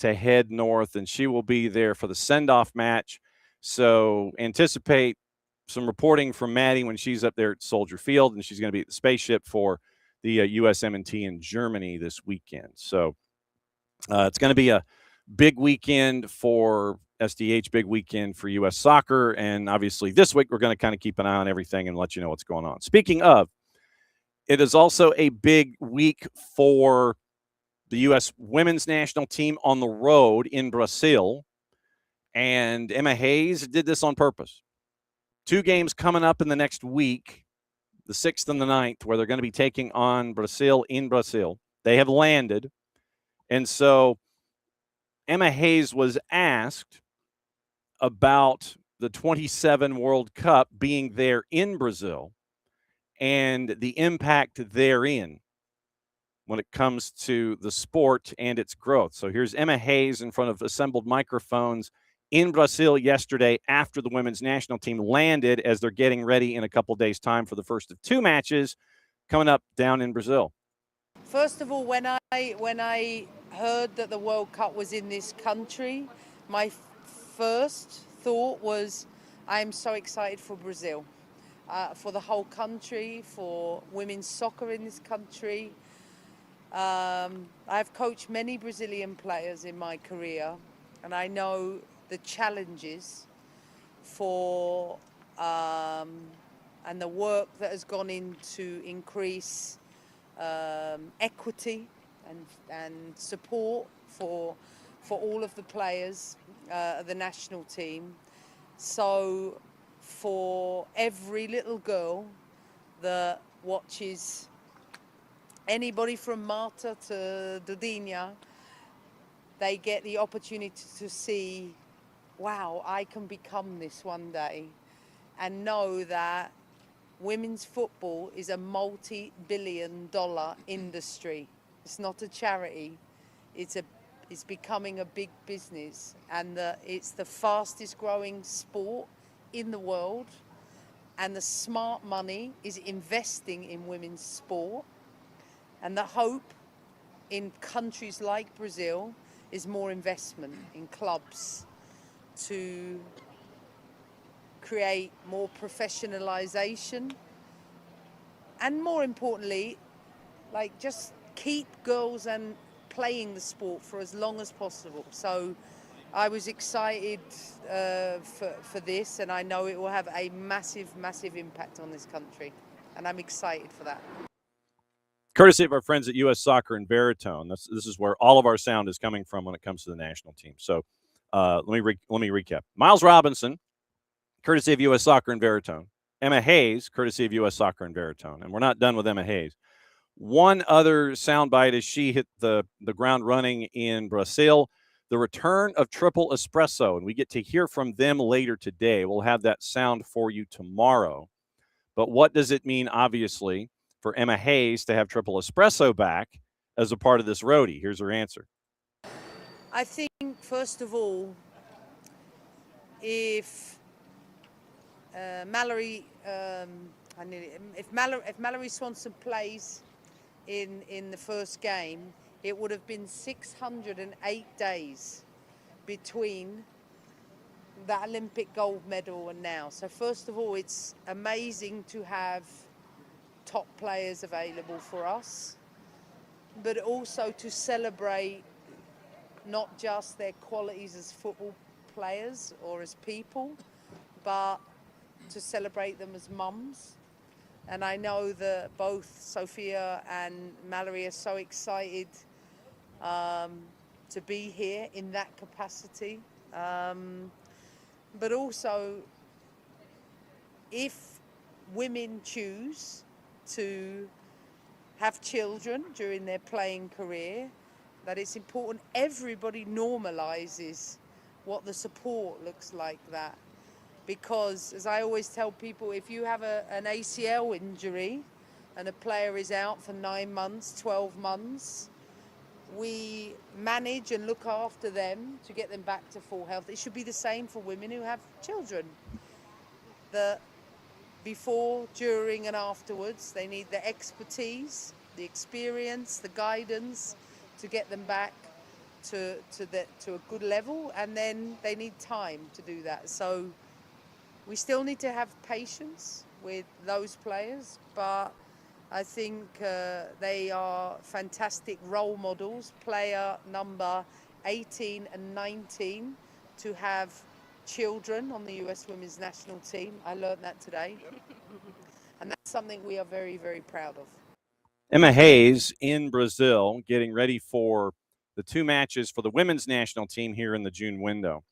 to head north, and she will be there for the send-off match. So anticipate some reporting from Maddie when she's up there at Soldier Field, and she's going to be at the spaceship for the USMNT in Germany this weekend. So it's going to be a big weekend for SDH, big weekend for U.S. soccer. And obviously this week we're going to kind of keep an eye on everything and let you know what's going on. Speaking of, it is also a big week for the U.S. women's national team on the road in Brazil. And Emma Hayes did this on purpose. 2 games coming up in the next week, the 6th and the 9th, where they're going to be taking on Brazil in Brazil. They have landed. And so Emma Hayes was asked about the 27 World Cup being there in Brazil and the impact therein when it comes to the sport and its growth. So here's Emma Hayes in front of assembled microphones in Brazil yesterday after the women's national team landed, as they're getting ready in a couple days' time for the first of 2 matches coming up down in Brazil. First of all, when I heard that the World Cup was in this country, my first thought was, I'm so excited for Brazil, for the whole country, for women's soccer in this country. I've coached many Brazilian players in my career, and I know the challenges for and the work that has gone into increase equity and support for all of the players of the national team. So for every little girl that watches anybody from Marta to Dudinha, they get the opportunity to see, wow, I can become this one day, and know that women's football is a multi-billion-dollar industry. It's not a charity. It's becoming a big business, and it's the fastest growing sport in the world, and the smart money is investing in women's sport. And the hope in countries like Brazil is more investment in clubs to create more professionalization, and more importantly, like, just keep girls and playing the sport for as long as possible. So I was excited for this, and I know it will have a massive, massive impact on this country, and I'm excited for that. Courtesy of our friends at U.S. Soccer and Baritone. This is where all of our sound is coming from when it comes to the national team. So let me recap. Miles Robinson, courtesy of U.S. Soccer and Baritone. Emma Hayes, courtesy of U.S. Soccer and Baritone. And we're not done with Emma Hayes. One other soundbite as she hit the ground running in Brazil, the return of Triple Espresso, and we get to hear from them later today. We'll have that sound for you tomorrow. But what does it mean, obviously, for Emma Hayes to have Triple Espresso back as a part of this roadie? Here's her answer. I think, first of all, if Mallory Swanson plays in the first game, it would have been 608 days between that Olympic gold medal and now. So first of all, it's amazing to have top players available for us, but also to celebrate not just their qualities as football players or as people, but to celebrate them as mums. And I know that both Sophia and Mallory are so excited to be here in that capacity. But also, if women choose to have children during their playing career, that it's important everybody normalizes what the support looks like that. Because, as I always tell people, if you have an ACL injury and a player is out for 9 months, 12 months, we manage and look after them to get them back to full health. It should be the same for women who have children. Before, during, and afterwards, they need the expertise, the experience, the guidance to get them back to a good level, and then they need time to do that. So we still need to have patience with those players, but I think they are fantastic role models. Player number 18 and 19 to have children on the US women's national team. I learned that today. And that's something we are very, very proud of. Emma Hayes in Brazil getting ready for the 2 matches for the women's national team here in the June window.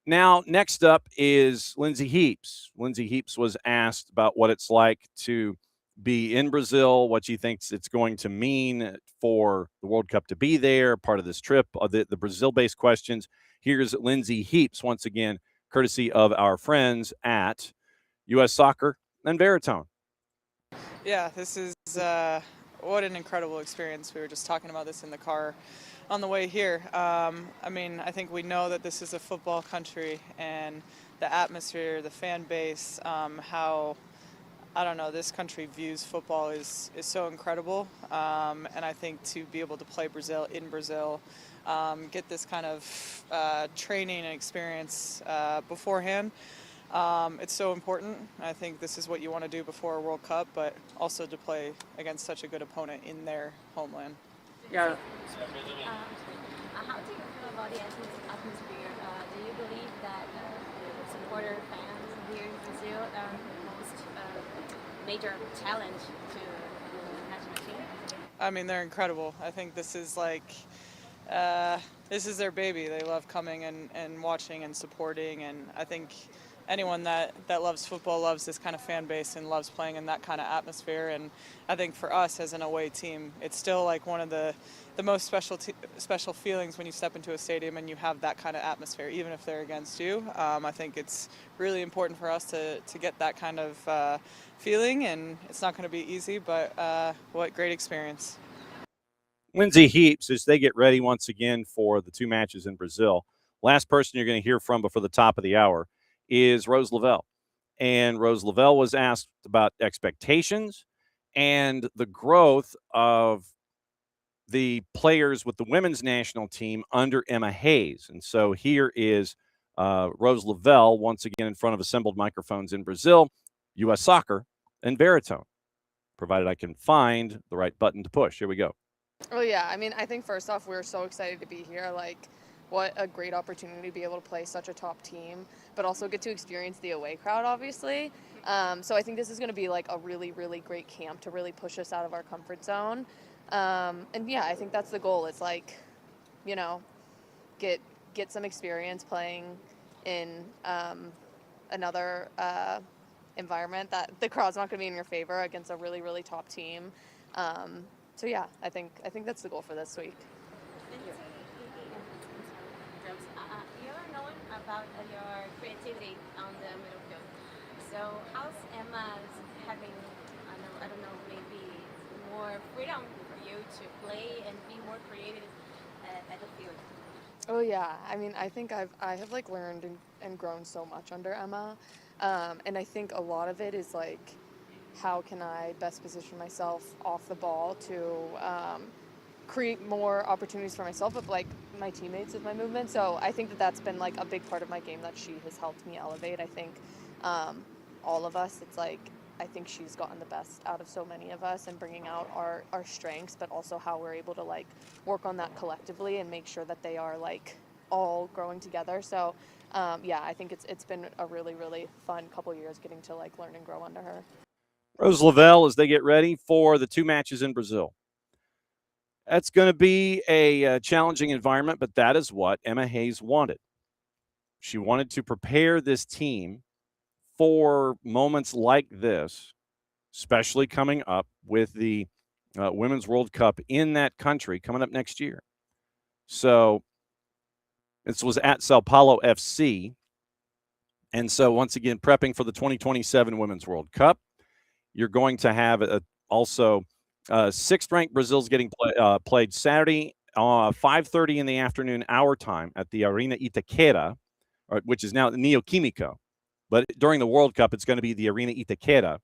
Now, next up is Lindsay Heaps. Lindsay Heaps was asked about what it's like to be in Brazil, what she thinks it's going to mean for the World Cup to be there, part of this trip, the Brazil-based questions. Here's Lindsay Heaps, once again, courtesy of our friends at US Soccer and Veritone. Yeah, this is what an incredible experience. We were just talking about this in the car on the way here. I mean, I think we know that this is a football country, and the atmosphere, the fan base, how, I don't know, this country views football is so incredible. And I think to be able to play Brazil in Brazil, get this kind of training and experience beforehand, it's so important. I think this is what you want to do before a World Cup, but also to play against such a good opponent in their homeland. Yeah. How do you feel about the atmosphere? Do you believe that supporter fans here in Brazil are the most major challenge to the national team? I mean, they're incredible. I think this is like, this is their baby. They love coming and watching and supporting, and I think anyone that loves football loves this kind of fan base and loves playing in that kind of atmosphere. And I think for us as an away team, it's still like one of the most special feelings when you step into a stadium and you have that kind of atmosphere, even if they're against you. I think it's really important for us to get that kind of feeling, and it's not going to be easy, but what great experience. Lindsay Heaps, as they get ready once again for the 2 matches in Brazil. Last person you're going to hear from before the top of the hour is Rose Lavelle. And Rose Lavelle was asked about expectations and the growth of the players with the women's national team under Emma Hayes. And so here is Rose Lavelle once again in front of assembled microphones in Brazil, US Soccer, and Veritone, provided I can find the right button to push. Here we go. Well, yeah, I mean, I think first off, we're so excited to be here. Like, what a great opportunity to be able to play such a top team, but also get to experience the away crowd, obviously. So I think this is going to be like a really, really great camp to really push us out of our comfort zone. And yeah, I think that's the goal. It's like, you know, get some experience playing in another environment that the crowd's not going to be in your favor against a really, really top team. So yeah, I think that's the goal for this week. You are known about your creativity on the middle field. So how's Emma having, I don't know, maybe more freedom for you to play and be more creative at the field? Oh yeah, I mean, I think I have like learned and grown so much under Emma, and I think a lot of it is like, how can I best position myself off the ball to create more opportunities for myself, but like my teammates with my movement. So I think that's been like a big part of my game that she has helped me elevate. I think all of us, it's like, I think she's gotten the best out of so many of us and bringing out our strengths, but also how we're able to like work on that collectively and make sure that they are like all growing together. So yeah, I think it's been a really, really fun couple years getting to like learn and grow under her. Rose Lavelle as they get ready for the 2 matches in Brazil. That's going to be a challenging environment, but that is what Emma Hayes wanted. She wanted to prepare this team for moments like this, especially coming up with the Women's World Cup in that country coming up next year. So this was at Sao Paulo FC. And so once again, prepping for the 2027 Women's World Cup. You're going to have also 6th-ranked Brazil's getting played Saturday, 5:30 in the afternoon, our time, at the Arena Itaquera, which is now Neoquímico. But during the World Cup, it's going to be the Arena Itaquera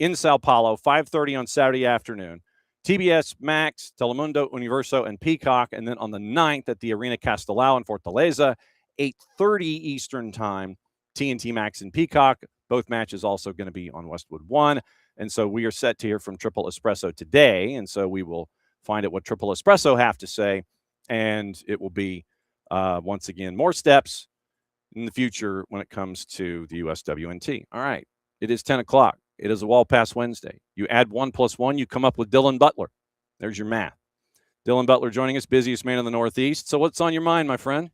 in Sao Paulo, 5:30 on Saturday afternoon. TBS, Max, Telemundo, Universo, and Peacock. And then on the 9th at the Arena Castelao in Fortaleza, 8:30 Eastern time, TNT Max and Peacock. Both matches also going to be on Westwood One. And so we are set to hear from Triple Espresso today. And so we will find out what Triple Espresso have to say. And it will be, once again, more steps in the future when it comes to the USWNT. All right. It is 10 o'clock. It is a Wall Pass Wednesday. You add 1 + 1, you come up with Dylan Butler. There's your math. Dylan Butler joining us, busiest man in the Northeast. So what's on your mind, my friend?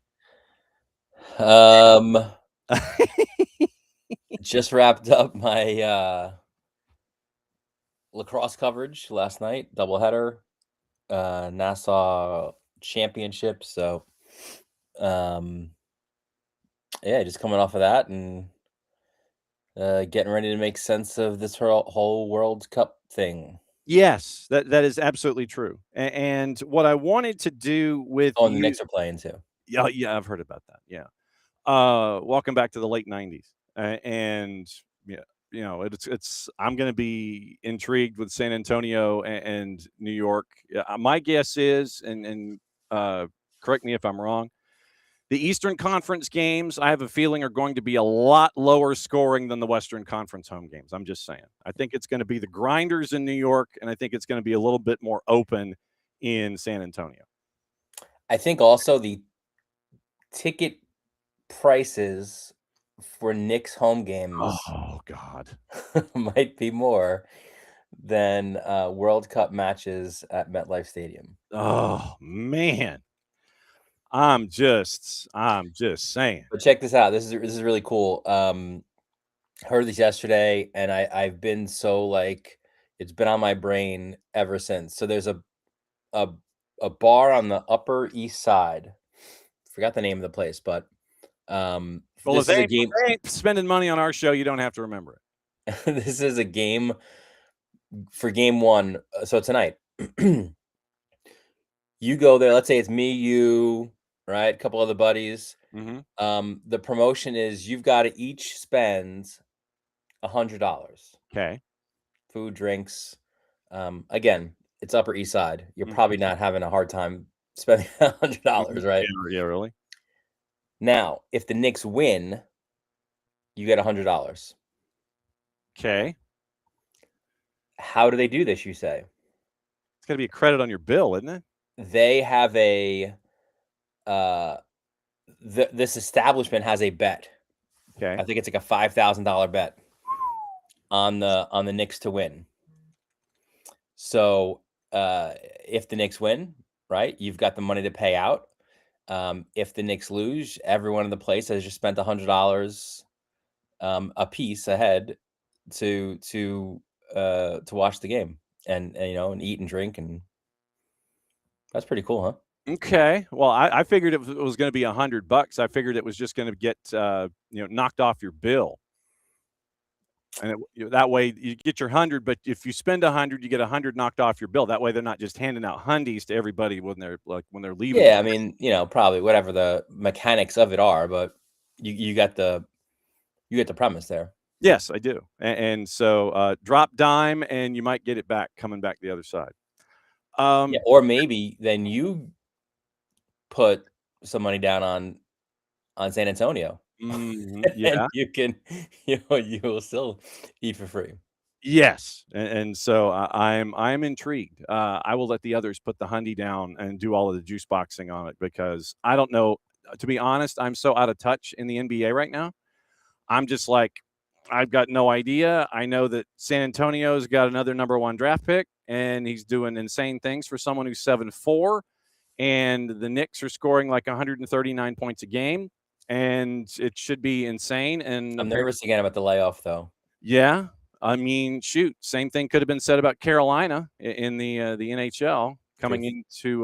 Just wrapped up my lacrosse coverage last night, doubleheader, Nassau Championship. So, yeah, just coming off of that and getting ready to make sense of this whole World Cup thing. Yes, that is absolutely true. And what I wanted to do with and the Knicks are playing too. Yeah, I've heard about that. Yeah. Welcome back to the late 90s. And yeah, it's I'm going to be intrigued with San Antonio and New York. My guess is, and correct me if I'm wrong, the Eastern Conference games, I have a feeling, are going to be a lot lower scoring than the Western Conference home games. I'm just saying. I think it's going to be the grinders in New York, and I think it's going to be a little bit more open in San Antonio. I think also the ticket prices for Knicks home games oh god might be more than World Cup matches at MetLife Stadium. Oh man, I'm just saying. But check this out. This is really cool. Heard this yesterday, and I've been so like it's been on my brain ever since. So there's a bar on the Upper East Side. Forgot the name of the place, but well, this is a game. If they ain't spending money on our show, you don't have to remember it. This is a game for game one. So tonight, you go there. Let's say it's me, you, right? A couple other buddies. Mm-hmm. The promotion is you've got to each spend $100. Okay. Food, drinks. Again, it's Upper East Side. You're probably not having a hard time spending $100, right? Yeah, really. Now, if the Knicks win, you get $100. Okay. How do they do this, you say? It's got to be a credit on your bill, isn't it? They have a this establishment has a bet. Okay. I think it's like a $5,000 bet on the Knicks to win. So if the Knicks win, right, you've got the money to pay out. If the Knicks lose, everyone in the place has just spent $100 a piece ahead to watch the game and and eat and drink, and that's pretty cool, huh? Okay. Well, I figured it was going to be $100. I figured it was just going to get knocked off your bill, and that way you get your 100. But if you spend 100, you get 100 knocked off your bill. That way they're not just handing out hundies to everybody when they're leaving. Yeah, I mean, probably whatever the mechanics of it are, but you got the premise there. Yes, I do. And so drop dime, and you might get it back coming back the other side. Yeah, or maybe then you put some money down on San Antonio. Mm-hmm, and you can, you will still eat for free. Yes, and so I'm intrigued. I will let the others put the hundy down and do all of the juice boxing on it, because I don't know. To be honest, I'm so out of touch in the NBA right now. I'm just like, I've got no idea. I know that San Antonio's got another #1 draft pick, and he's doing insane things for someone who's 7'4", and the Knicks are scoring like 139 points a game, and it should be insane. And I'm nervous again about the layoff, though. Yeah, I mean, shoot, same thing could have been said about Carolina in the NHL coming into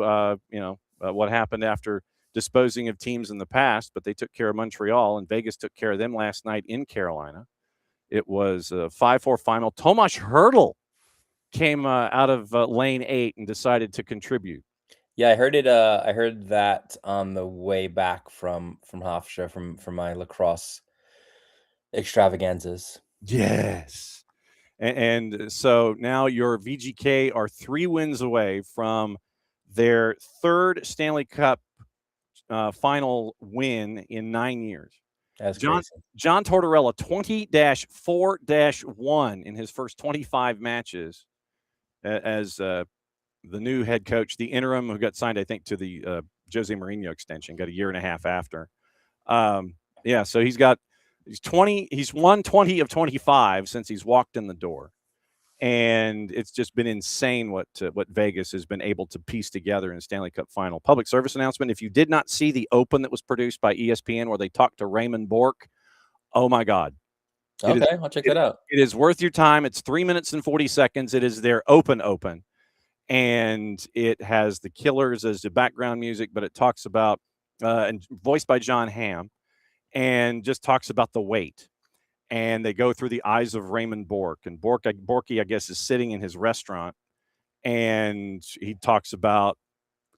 what happened after disposing of teams in the past, but they took care of Montreal, and Vegas took care of them last night in Carolina. It was a 5-4 final. Tomas Hertl came out of lane 8 and decided to contribute. Yeah, I heard it. I heard that on the way back from Hofstra from my lacrosse extravaganzas. Yes. And so now your VGK are 3 wins away from their 3rd Stanley Cup final win in 9 years. That's crazy. John Tortorella, 20-4-1 in his first 25 matches as the new head coach, the interim who got signed, I think, to the Jose Mourinho extension, got a year and a half after. Yeah, so he's won 20 of 25 since he's walked in the door. And it's just been insane what Vegas has been able to piece together in the Stanley Cup final. Public service announcement. If you did not see the Open that was produced by ESPN where they talked to Raymond Bork, oh my God. Okay, I'll check that out. It is worth your time. It's 3 minutes and 40 seconds. It is their open. And it has the Killers as the background music, but it talks about, and voiced by John Hamm, and just talks about the wait. And they go through the eyes of Raymond Bork. And Borky, I guess, is sitting in his restaurant. And he talks about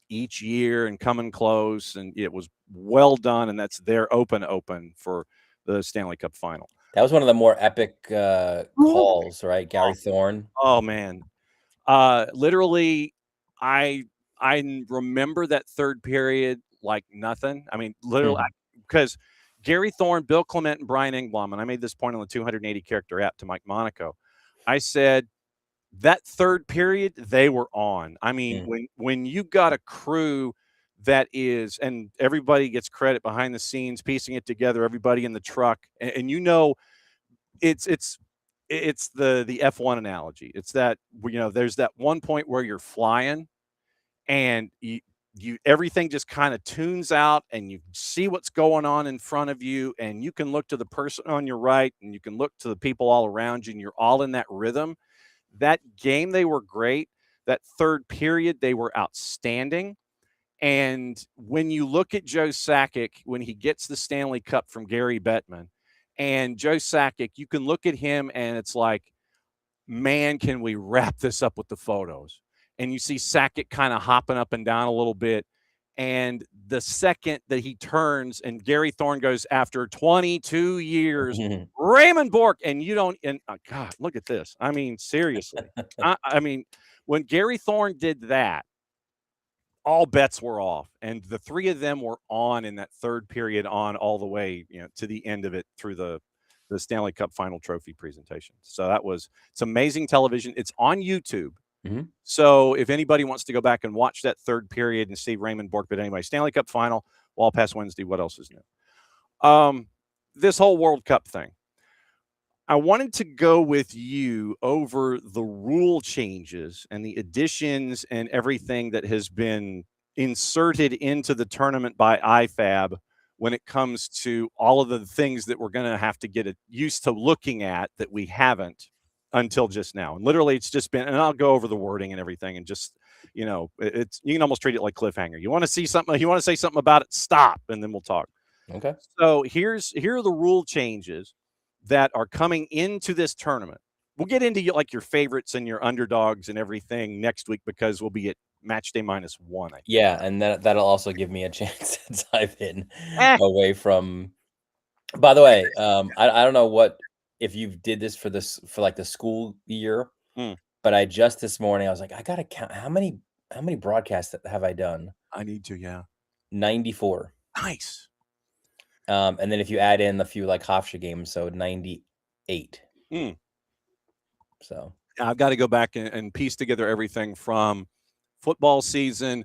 each year and coming close. And it was well done. And that's their open for the Stanley Cup final. That was one of the more epic calls, right? Gary Thorne. Oh, man. Literally, I remember that third period like nothing. I mean, literally, because Gary Thorne, Bill Clement, and Brian Engblom, and I made this point on the 280 character app to Mike Monaco. I said that third period, they were on. I mean, when you got a crew that is, and everybody gets credit behind the scenes, piecing it together, everybody in the truck, and you know, it's the F1 analogy. It's that, you know, there's that one point where you're flying and you everything just kind of tunes out and you see what's going on in front of you, and you can look to the person on your right and you can look to the people all around you, and you're all in that rhythm. That game, they were great. That third period, they were outstanding. And when you look at Joe Sakic, when he gets the Stanley Cup from Gary Bettman, and Joe Sakic, you can look at him and it's like, man, can we wrap this up with the photos? And you see Sakic kind of hopping up and down a little bit. And the second that he turns and Gary Thorne goes, after 22 years, Raymond Bork, and you don't, and God, look at this. I mean, seriously. I mean, when Gary Thorne did that, all bets were off, and the three of them were on in that third period, on all the way, you know, to the end of it through the Stanley Cup final trophy presentation. So it's amazing television. It's on YouTube. So if anybody wants to go back and watch that third period and see Raymond Bork, but anyway, Stanley Cup final, Wall Pass Wednesday. What else is new? This whole World Cup thing. I wanted to go with you over the rule changes and the additions and everything that has been inserted into the tournament by IFAB when it comes to all of the things that we're going to have to get used to looking at that we haven't until just now. And literally, it's just been, and I'll go over the wording and everything, and just, you know, you can almost treat it like cliffhanger. You want to see something, you want to say something about it, stop, and then we'll talk. Okay. So here are the rule changes that are coming into this tournament. We'll get into like your favorites and your underdogs and everything next week, because we'll be at match day -1. I think. Yeah, and that'll also give me a chance to dive in away from. By the way, I don't know if you did this for like the school year, but I just this morning I was like, I gotta count how many broadcasts have I done? I need to, yeah. 94. Nice. And then if you add in a few like Hofstra games, so 98. So I've got to go back and piece together everything from football season,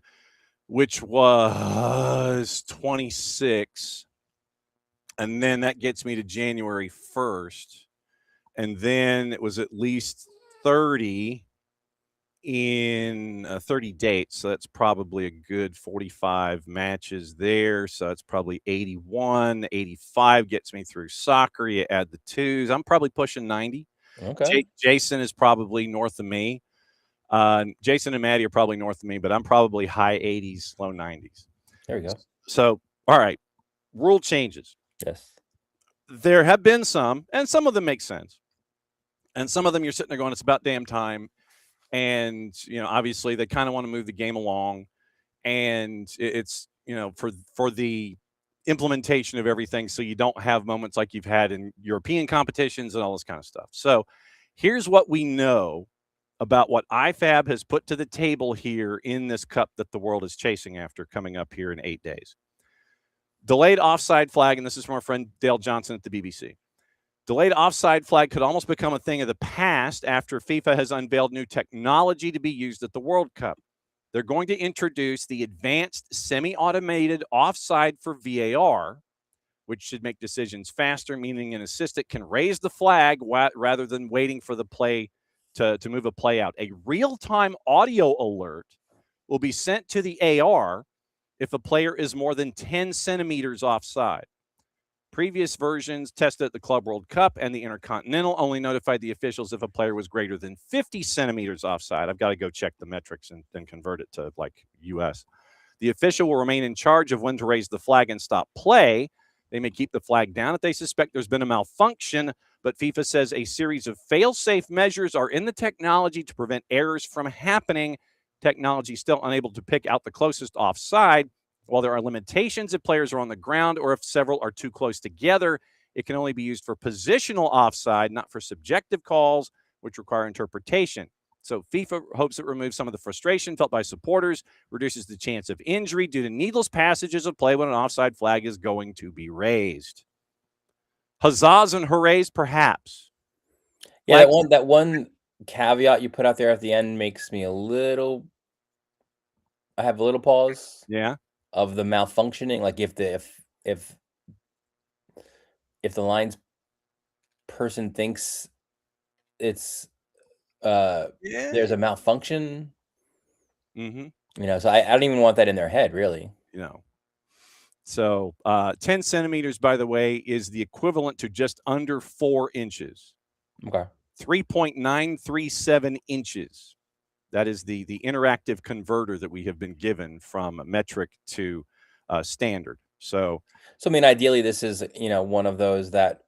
which was 26. And then that gets me to January 1st. And then it was at least 30 in 30 dates. So that's probably a good 45 matches there. So it's probably 81, 85 gets me through soccer. You add the twos. I'm probably pushing 90. Okay. Jason is probably north of me. Jason and Maddie are probably north of me, but I'm probably high 80s, low 90s. There we go. So, all right. Rule changes. Yes. There have been some, and some of them make sense. And some of them you're sitting there going, it's about damn time. And, you know, obviously they kind of want to move the game along. And it's, you know, for the implementation of everything, so you don't have moments like you've had in European competitions and all this kind of stuff. So here's what we know about what IFAB has put to the table here in this cup that the world is chasing after coming up here in 8 days. Delayed offside flag, and this is from our friend Dale Johnson at the BBC. Delayed offside flag could almost become a thing of the past after FIFA has unveiled new technology to be used at the World Cup. They're going to introduce the advanced semi-automated offside for VAR, which should make decisions faster, meaning an assistant can raise the flag rather than waiting for the play to move a play out. A real-time audio alert will be sent to the AR if a player is more than 10 centimeters offside. Previous versions tested at the Club World Cup and the Intercontinental only notified the officials if a player was greater than 50 centimeters offside. I've got to go check the metrics and then convert it to like US. The official will remain in charge of when to raise the flag and stop play. They may keep the flag down if they suspect there's been a malfunction, but FIFA says a series of fail-safe measures are in the technology to prevent errors from happening. Technology still unable to pick out the closest offside. While there are limitations if players are on the ground or if several are too close together, it can only be used for positional offside, not for subjective calls, which require interpretation. So FIFA hopes it removes some of the frustration felt by supporters, reduces the chance of injury due to needless passages of play when an offside flag is going to be raised. Huzzahs and hoorays, perhaps. Yeah, that one caveat you put out there at the end makes me I have a little pause. Yeah. Of the malfunctioning, like if the lines person thinks it's there's a malfunction, so I don't even want that in their head, really. So 10 centimeters, by the way, is the equivalent to just under 4 inches. Okay. 3.937 inches. That is the interactive converter that we have been given from metric to standard. So I mean, ideally, this is one of those that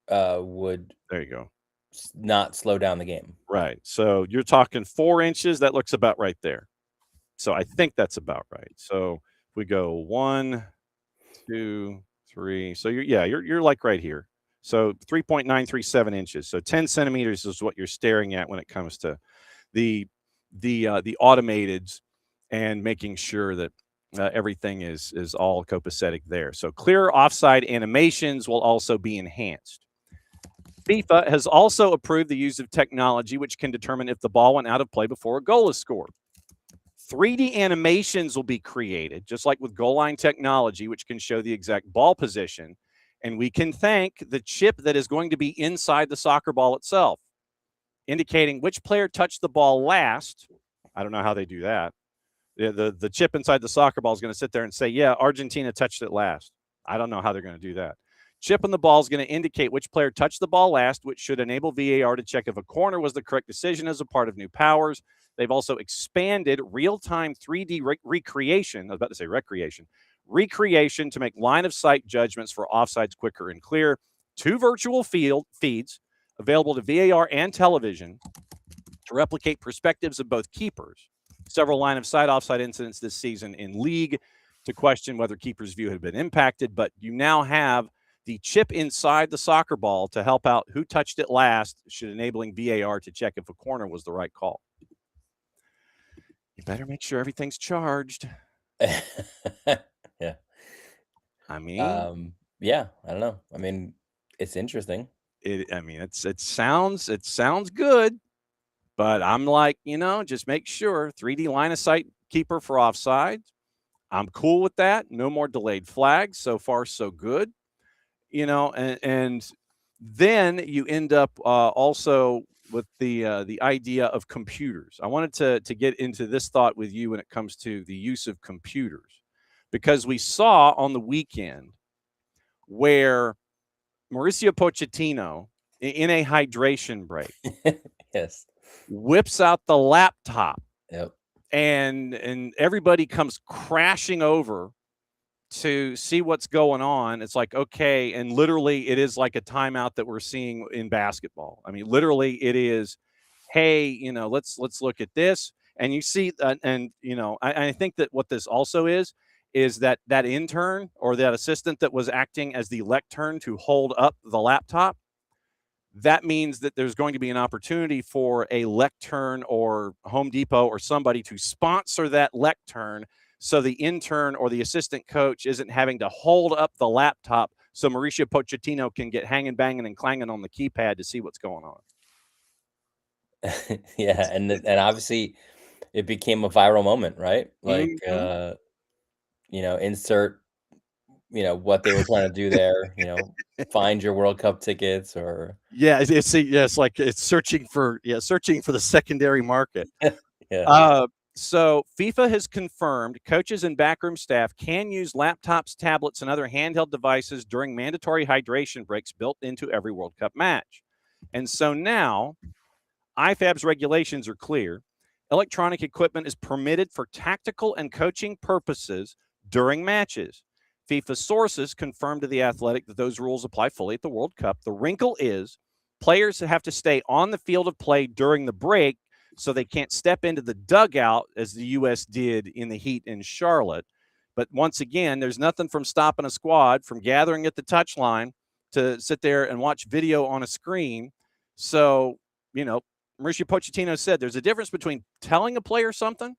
would there you go not slow down the game. Right. So you're talking 4 inches. That looks about right there. So I think that's about right. So if we go 1, 2, 3. So you're like right here. So 3.937 inches. So 10 centimeters is what you're staring at when it comes to the automateds and making sure that everything is all copacetic there. So clear offside animations will also be enhanced. FIFA has also approved the use of technology which can determine if the ball went out of play before a goal is scored. 3D animations will be created, just like with goal line technology, which can show the exact ball position. And we can thank the chip that is going to be inside the soccer ball itself, indicating which player touched the ball last. I don't know how they do that. The chip inside the soccer ball is going to sit there and say, yeah, Argentina touched it last. I don't know how they're going to do that. Chip on the ball is going to indicate which player touched the ball last, which should enable VAR to check if a corner was the correct decision as a part of new powers. They've also expanded real-time 3D recreation. I was about to say recreation. Recreation to make line-of-sight judgments for offsides quicker and clear. 2 virtual field feeds available to VAR and television to replicate perspectives of both keepers. Several line-of-sight offside incidents this season in league to question whether keepers' view had been impacted, but you now have the chip inside the soccer ball to help out who touched it last, should enabling VAR to check if a corner was the right call. You better make sure everything's charged. Yeah. I mean, yeah, I don't know. I mean, it's interesting. It sounds good, but I'm like, just make sure 3D line of sight keeper for offside. I'm cool with that. No more delayed flags. So far, so good. And then you end up also with the idea of computers. I wanted to get into this thought with you when it comes to the use of computers, because we saw on the weekend where Mauricio Pochettino, in a hydration break, yes, whips out the laptop. Yep. And everybody comes crashing over to see what's going on. It's like, okay, and literally it is like a timeout that we're seeing in basketball. I mean, literally it is, hey, let's look at this. And you see, I think that what this also is that intern or that assistant that was acting as the lectern to hold up the laptop, that means that there's going to be an opportunity for a lectern or Home Depot or somebody to sponsor that lectern, so the intern or the assistant coach isn't having to hold up the laptop so Mauricio Pochettino can get hanging, banging, and clanging on the keypad to see what's going on. Yeah, and obviously it became a viral moment, right? Like, insert what they were trying to do there. Find your World Cup tickets or Yeah, it's like it's searching for the secondary market. yeah. So FIFA has confirmed coaches and backroom staff can use laptops, tablets, and other handheld devices during mandatory hydration breaks built into every World Cup match. And so now IFAB's regulations are clear. Electronic equipment is permitted for tactical and coaching purposes during matches. FIFA sources confirmed to The Athletic that those rules apply fully at the World Cup. The wrinkle is players have to stay on the field of play during the break, so they can't step into the dugout as the U.S. did in the heat in Charlotte. But once again, there's nothing from stopping a squad from gathering at the touchline to sit there and watch video on a screen. So, Mauricio Pochettino said there's a difference between telling a player something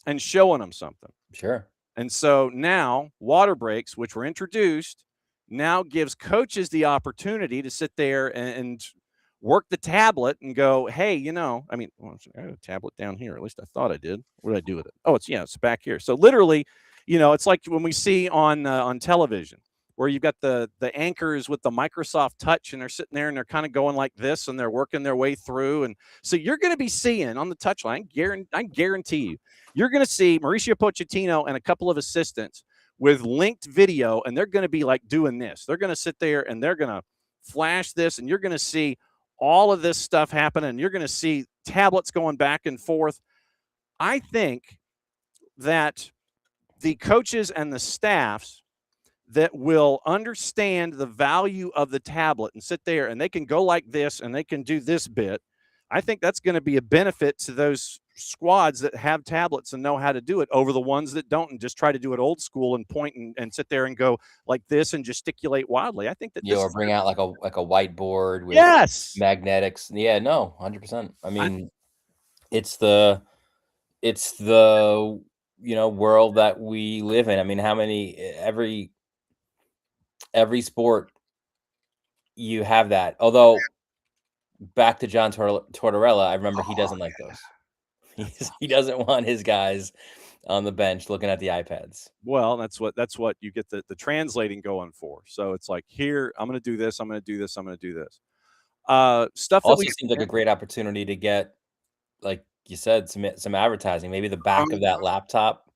and showing them something. Sure. And so now water breaks, which were introduced, now gives coaches the opportunity to sit there and work the tablet and go, hey, I have a tablet down here. At least I thought I did. What did I do with it? Oh, it's back here. So literally, it's like when we see on television where you've got the anchors with the Microsoft Touch and they're sitting there and they're kind of going like this and they're working their way through. And so you're going to be seeing on the touchline, I guarantee you, you're going to see Mauricio Pochettino and a couple of assistants with linked video, and they're going to be like doing this. They're going to sit there and they're going to flash this, and you're going to see all of this stuff happen, and you're going to see tablets going back and forth. I think that the coaches and the staffs that will understand the value of the tablet and sit there and they can go like this and they can do this bit, I think that's going to be a benefit to those squads that have tablets and know how to do it over the ones that don't and just try to do it old school and point and sit there and go like this and gesticulate wildly. I think that or bring out like a whiteboard with yes magnetics. Yeah, no, 100%. I mean, it's the world that we live in. I mean, how many every sport you have that. Although back to John Tortorella, I remember he doesn't like those. He doesn't want his guys on the bench looking at the iPads. Well, that's what you get the translating going for. So it's like, here, I'm going to do this. I'm going to do this. I'm going to do this. Stuff Also that seems like a great opportunity to get, like you said, some advertising. Maybe the back of that laptop,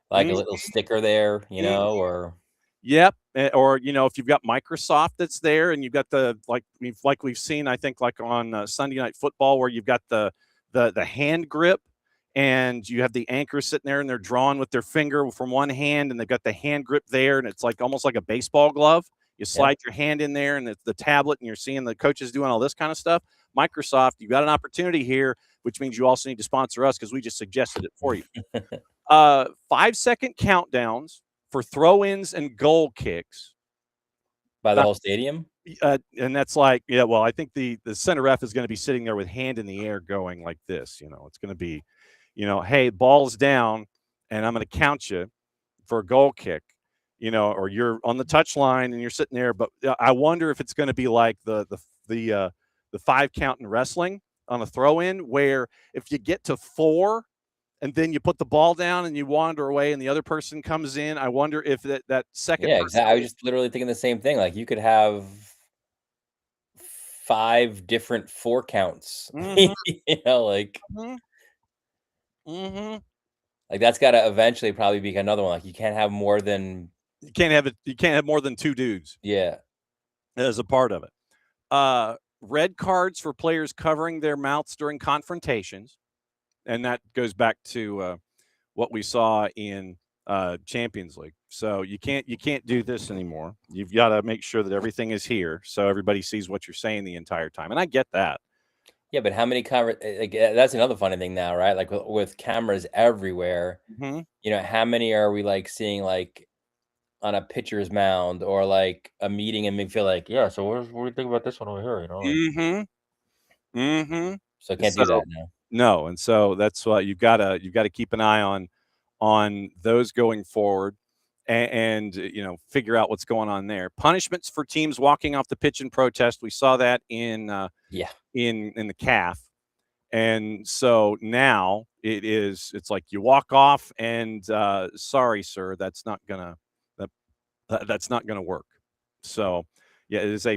like a little sticker there, or. Yep. Or, if you've got Microsoft that's there and you've got like we've seen, I think like on Sunday Night Football where you've got the hand grip and you have the anchor sitting there and they're drawing with their finger from one hand and they've got the hand grip there and it's like almost like a baseball glove. You slide your hand in there and it's the tablet and you're seeing the coaches doing all this kind of stuff. Microsoft, you've got an opportunity here, which means you also need to sponsor us because we just suggested it for you. 5-second countdowns for throw-ins and goal kicks by the whole stadium. And that's like, well, I think the center ref is going to be sitting there with hand in the air going like this. It's going to be, hey, ball's down and I'm going to count you for a goal kick, or you're on the touchline and you're sitting there. But I wonder if it's going to be like the 5 count in wrestling on a throw-in where if you get to 4 and then you put the ball down and you wander away and the other person comes in. I wonder if that second. Yeah, exactly. I was just literally thinking the same thing. Like you could have 5 different 4 counts, like, like that's got to eventually probably be another one. Like you can't have more than. You can't have more than 2 dudes. Yeah. As a part of it. Red cards for players covering their mouths during confrontations. And that goes back to what we saw in Champions League. So you can't do this anymore. You've got to make sure that everything is here so everybody sees what you're saying the entire time. And I get that. Yeah, but how many that's another funny thing now, right? Like with cameras everywhere, how many are we like seeing like on a pitcher's mound or like a meeting and we feel like, yeah, so what do you think about this one over here? So I can't do that now. No, and so that's why you've got to keep an eye on those going forward, and figure out what's going on there. Punishments for teams walking off the pitch in protest. We saw that in the CAF, and so now it's like you walk off and sorry, sir, that's not gonna. That's not going to work. So, yeah, it is a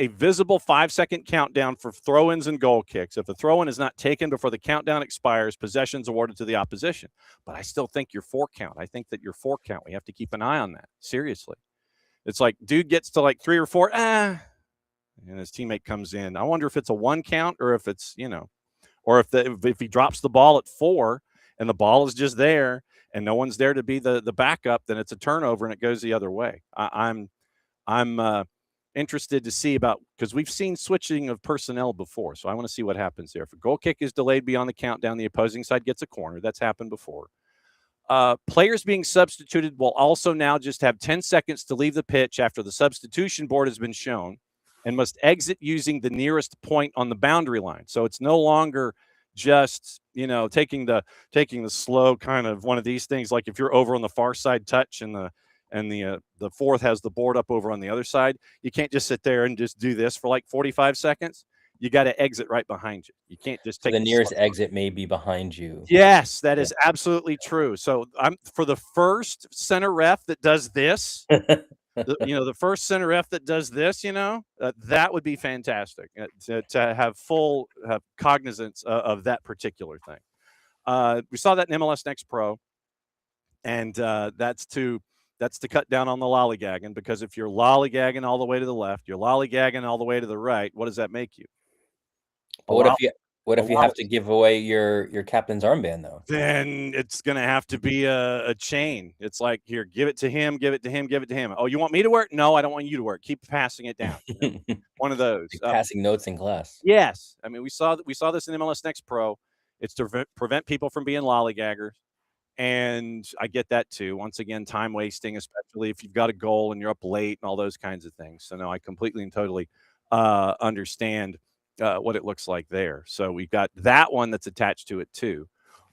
visible 5-second countdown for throw-ins and goal kicks. If a throw-in is not taken before the countdown expires, possession's awarded to the opposition. But I still think your 4 count. I think that your 4 count, we have to keep an eye on that. Seriously. It's like dude gets to like 3 or 4, and his teammate comes in. I wonder if it's a 1 count or if it's, or if he drops the ball at 4 and the ball is just there and no one's there to be the backup, then it's a turnover and it goes the other way. I'm interested to see about, because we've seen switching of personnel before, so I want to see what happens there. If a goal kick is delayed beyond the countdown, the opposing side gets a corner. That's happened before. Players being substituted will also now just have 10 seconds to leave the pitch after the substitution board has been shown and must exit using the nearest point on the boundary line. So it's no longer just, taking the slow kind of one of these things, like if you're over on the far side touch and the fourth has the board up over on the other side, you can't just sit there and just do this for like 45 seconds. You got to exit right behind you. You can't just take the nearest exit may be behind you. Yes, that is absolutely true. So I'm for the first center ref that does this, the first center ref that does this, that would be fantastic to have full cognizance of that particular thing. We saw that in MLS Next Pro, and that's to cut down on the lollygagging, because if you're lollygagging all the way to the left, you're lollygagging all the way to the right, what does that make you? But what if you have to give away your captain's armband, though? Then it's going to have to be a chain. It's like, here, give it to him, give it to him, give it to him. Oh, you want me to work? No, I don't want you to work. Keep passing it down. One of those. Like passing notes in class. Yes. I mean, we saw this in MLS Next Pro. It's to prevent people from being lollygaggers. And I get that too. Once again, time wasting, especially if you've got a goal and you're up late and all those kinds of things. So no, I completely and totally understand what it looks like there. So we've got that one that's attached to it too.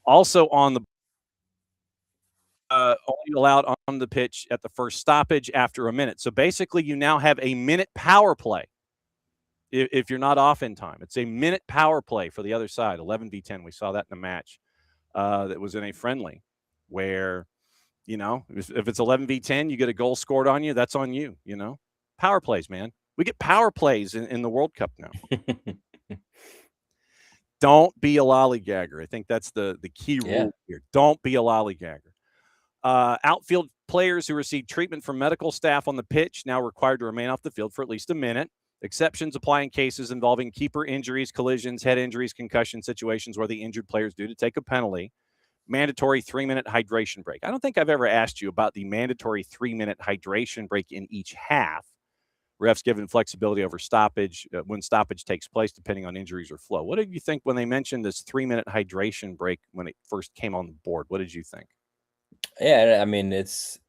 Also on the only allowed on the pitch at the first stoppage after a minute. So basically you now have a minute power play. If you're not off in time, it's a minute power play for the other side. 11v10. We saw that in a match that was in a friendly where, if it's 11v10, you get a goal scored on you, that's on you, Power plays, man. We get power plays in the World Cup now. Don't be a lollygagger. I think that's the key rule here. Don't be a lollygagger. Outfield players who receive treatment from medical staff on the pitch now required to remain off the field for at least a minute. Exceptions apply in cases involving keeper injuries, collisions, head injuries, concussion situations where the injured player is due to take a penalty. Mandatory 3-minute hydration break. I don't think I've ever asked you about the mandatory 3-minute hydration break in each half. Refs given flexibility over stoppage when stoppage takes place, depending on injuries or flow. What did you think when they mentioned this 3-minute hydration break when it first came on the board? What did you think? Yeah, I mean, it's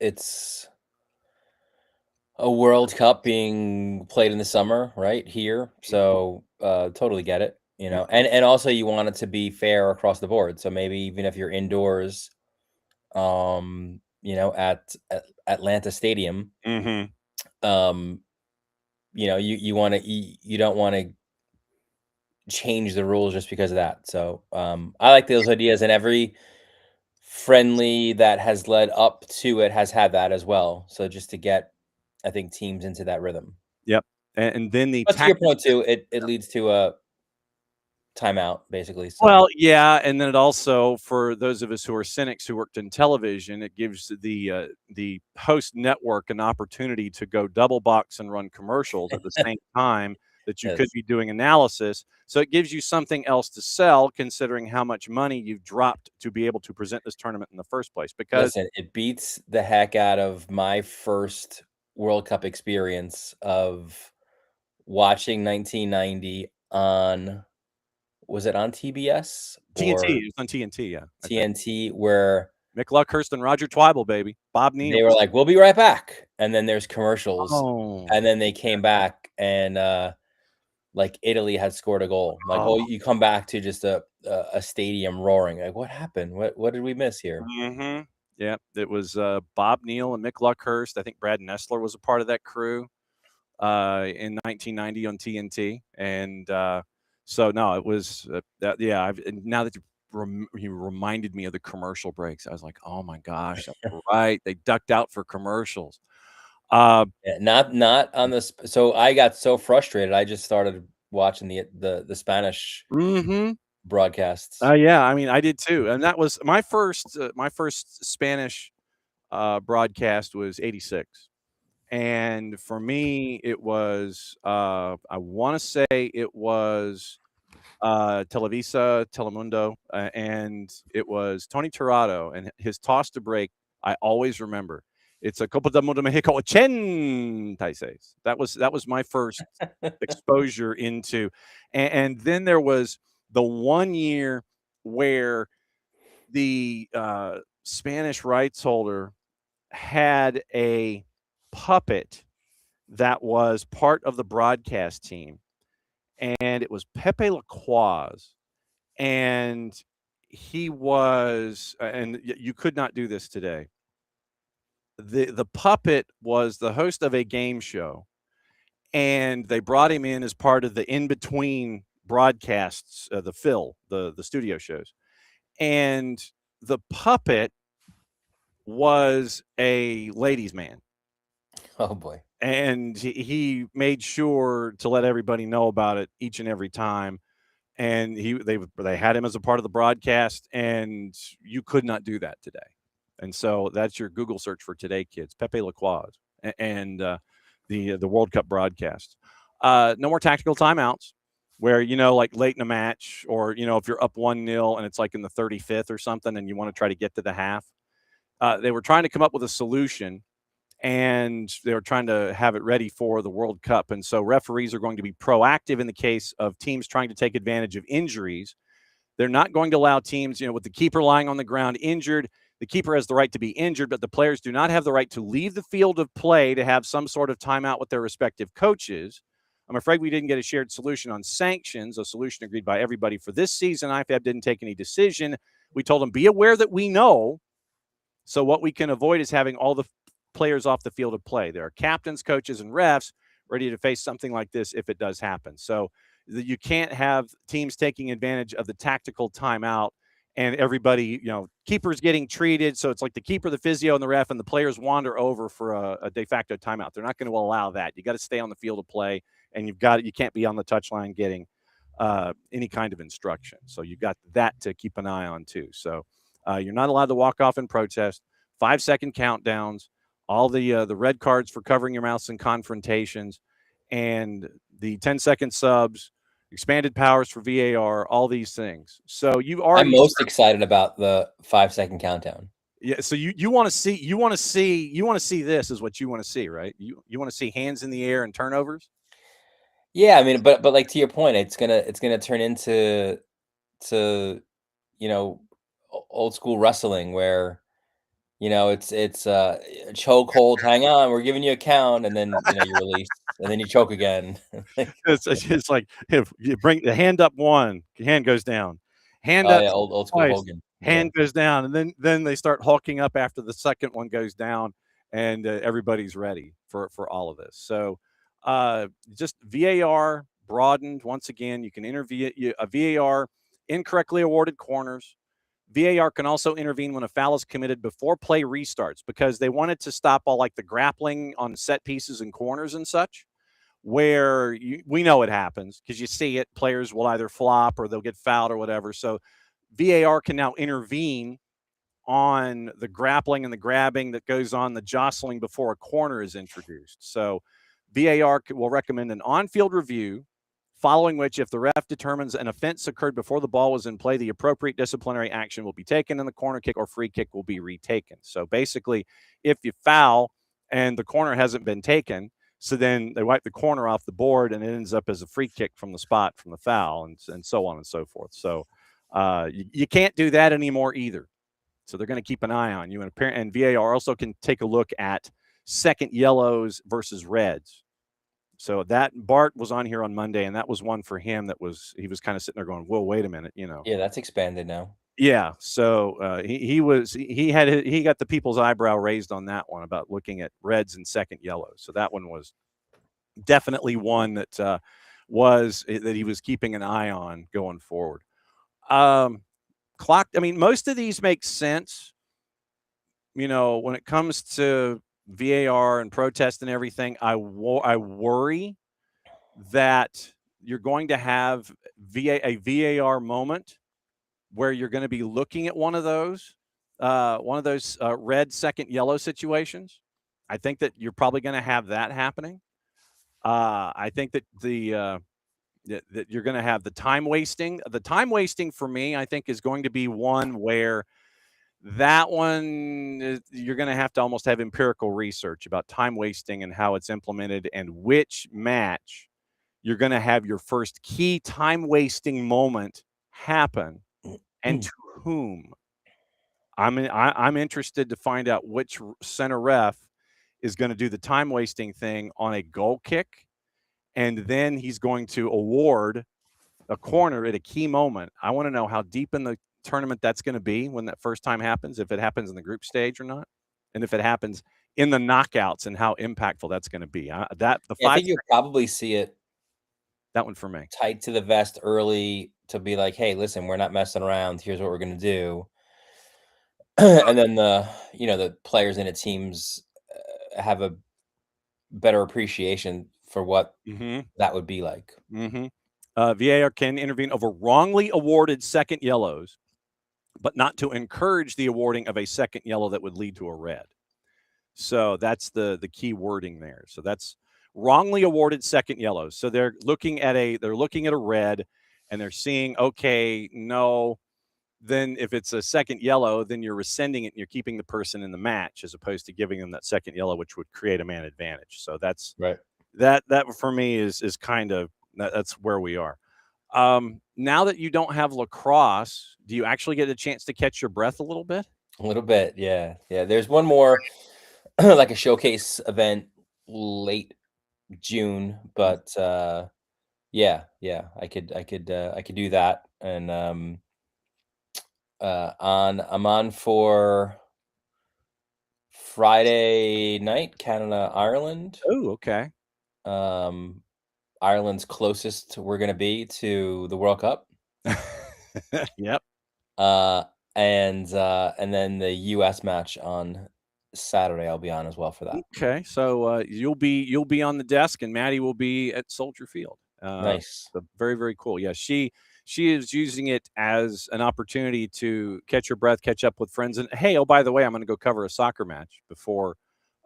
a World Cup being played in the summer, right here. So totally get it, and also you want it to be fair across the board. So maybe even if you're indoors, at Atlanta Stadium, you don't want to change the rules just because of that. So I like those ideas, and every friendly that has led up to it has had that as well. So just to get, I think, teams into that rhythm. Yep. And then but to your point too, it leads to a timeout, basically. So. Well, yeah, and then it also, for those of us who are cynics who worked in television, it gives the host network an opportunity to go double box and run commercials at the same time that you could be doing analysis. So it gives you something else to sell, considering how much money you've dropped to be able to present this tournament in the first place. Because listen, it beats the heck out of my first World Cup experience of watching 1990 on, was it on TBS? TNT. It was on TNT, yeah. TNT, where Mick Luckhurst and Roger Twibel, baby. Bob Neal. They were like, we'll be right back. And then there's commercials. Oh. And then they came back and like Italy had scored a goal. Like, you come back to just a stadium roaring. Like, what happened? What did we miss here? Mm-hmm. Yeah, it was Bob Neal and Mick Luckhurst. I think Brad Nessler was a part of that crew in 1990 on TNT. And so, no, it was yeah. Now that you reminded me of the commercial breaks, I was like, oh my gosh, that's right. They ducked out for commercials. Not on this. So I got so frustrated. I just started watching the Spanish broadcasts. Yeah, I mean, I did too, and that was my first Spanish broadcast was '86, and for me, it was I want to say it was Televisa, Telemundo, and it was Tony Tirado, and his toss to break. I always remember. It's a Copa del Mundo Mexico 86. That was my first exposure into, and then there was the 1 year where the Spanish rights holder had a puppet that was part of the broadcast team, and it was Pepe Lacroix, and he was, and you could not do this today. The puppet was the host of a game show, and they brought him in as part of the in between broadcasts, the studio shows, and the puppet was a ladies' man. Oh boy. And he made sure to let everybody know about it each and every time. And they had him as a part of the broadcast, and you could not do that today. And so that's your Google search for today, kids. Pepe Lacroix and the World Cup broadcast. No more tactical timeouts where, like late in a match, or, if you're up 1-0 and it's like in the 35th or something and you want to try to get to the half. They were trying to come up with a solution, and they were trying to have it ready for the World Cup. And so referees are going to be proactive in the case of teams trying to take advantage of injuries. They're not going to allow teams, with the keeper lying on the ground injured. The keeper has the right to be injured, but the players do not have the right to leave the field of play to have some sort of timeout with their respective coaches. I'm afraid we didn't get a shared solution on sanctions, a solution agreed by everybody for this season. IFAB didn't take any decision. We told them, be aware that we know. So what we can avoid is having all the players off the field of play. There are captains, coaches, and refs ready to face something like this if it does happen. So you can't have teams taking advantage of the tactical timeout and everybody, keepers getting treated. So it's like the keeper, the physio, and the ref, and the players wander over for a de facto timeout. They're not going to allow that. You got to stay on the field of play, and you can't be on the touchline getting any kind of instruction. So you've got that to keep an eye on too. So you're not allowed to walk off in protest. 5-second countdowns, all the red cards for covering your mouths in confrontations, and the 10-second subs, expanded powers for VAR, all these things. So I'm most excited about the 5-second countdown. Yeah. So you want to see this is what you want to see, right? You want to see hands in the air and turnovers. Yeah, I mean, but like to your point, it's gonna turn into old school wrestling where it's a chokehold. Hang on, we're giving you a count, and then you release, and then you choke again. It's like if you bring the hand up one, hand goes down. Hand Oh up yeah, old school twice, Hogan. hand goes down, and then they start hulking up after the second one goes down, and everybody's ready for all of this. So just VAR broadened once again. You can interview a VAR incorrectly awarded corners. VAR can also intervene when a foul is committed before play restarts, because they wanted to stop all like the grappling on set pieces and corners and such, where we know it happens because you see it. Players will either flop or they'll get fouled or whatever. So VAR can now intervene on the grappling and the grabbing that goes on, the jostling before a corner is introduced. So VAR will recommend an on-field review, following which, if the ref determines an offense occurred before the ball was in play, the appropriate disciplinary action will be taken, and the corner kick or free kick will be retaken. So basically, if you foul and the corner hasn't been taken, so then they wipe the corner off the board, and it ends up as a free kick from the spot from the foul, and so on and so forth. So you can't do that anymore either. So they're going to keep an eye on you. And VAR also can take a look at second yellows versus reds. So that Bart was on here on Monday, and that was one for him he was kind of sitting there going, whoa, wait a minute, Yeah, that's expanded now. Yeah. So he got the people's eyebrow raised on that one about looking at reds and second yellows. So that one was definitely one that he was keeping an eye on going forward. Most of these make sense, when it comes to VAR and protest and everything, I worry that you're going to have a VAR moment where you're going to be looking at one of those red second yellow situations. I think that you're probably going to have that happening. I think that that you're going to have the time wasting. The time wasting for me, I think, is going to be one where that one you're going to have to almost have empirical research about time wasting and how it's implemented and which match you're going to have your first key time wasting moment happen and to whom. I'm interested to find out which center ref is going to do the time wasting thing on a goal kick, and then he's going to award a corner at a key moment. I want to know how deep in the tournament that's going to be when that first time happens, if it happens in the group stage or not, and if it happens in the knockouts and how impactful that's going to be. I think you'll probably see it. That one for me. Tight to the vest early to be like, hey, listen, we're not messing around. Here's what we're going to do. And then the players in the teams have a better appreciation for what that would be like. VAR can intervene over wrongly awarded second yellows, but not to encourage the awarding of a second yellow that would lead to a red. So that's the key wording there. So that's wrongly awarded second yellows. So they're looking at a red, and they're seeing, okay, no. Then if it's a second yellow, then you're rescinding it and you're keeping the person in the match as opposed to giving them that second yellow, which would create a man advantage. So that's right. That for me is kind of that's where we are. Now that you don't have lacrosse, do you actually get a chance to catch your breath a little bit? A little bit, yeah. There's one more, like a showcase event late June, but yeah, I could do that, and I'm on for Friday night, Canada, Ireland. Oh, okay. Ireland's closest we're going to be to the World Cup. Yep. And then the US match on Saturday, I'll be on as well for that. Okay, so you'll be on the desk, and Maddie will be at Soldier Field. Nice. So very, very cool. Yeah, she is using it as an opportunity to catch her breath, catch up with friends, and hey, oh, by the way, I'm going to go cover a soccer match before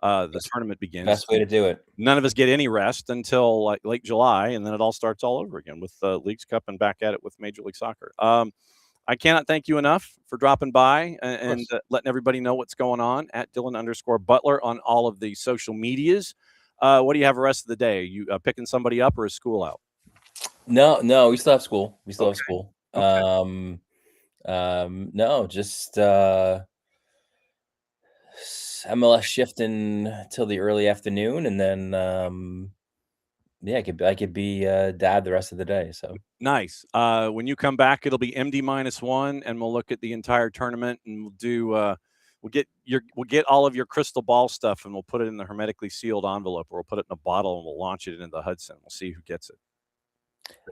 the tournament begins. Best way to do it. None of us get any rest until like late July, and then it all starts all over again with the Leagues Cup and back at it with Major League Soccer. I cannot thank you enough for dropping by and letting everybody know what's going on at Dylan_Butler on all of the social medias. What do you have the rest of the day? Are you picking somebody up, or is school out? No, we still have school. Have school. Okay. No, just MLS shifting till the early afternoon, and then I could be dad the rest of the day. So nice. When you come back, it'll be MD -1, and we'll look at the entire tournament, and we'll do we'll get all of your crystal ball stuff, and we'll put it in the hermetically sealed envelope, or we'll put it in a bottle, and we'll launch it into the Hudson. We'll see who gets it.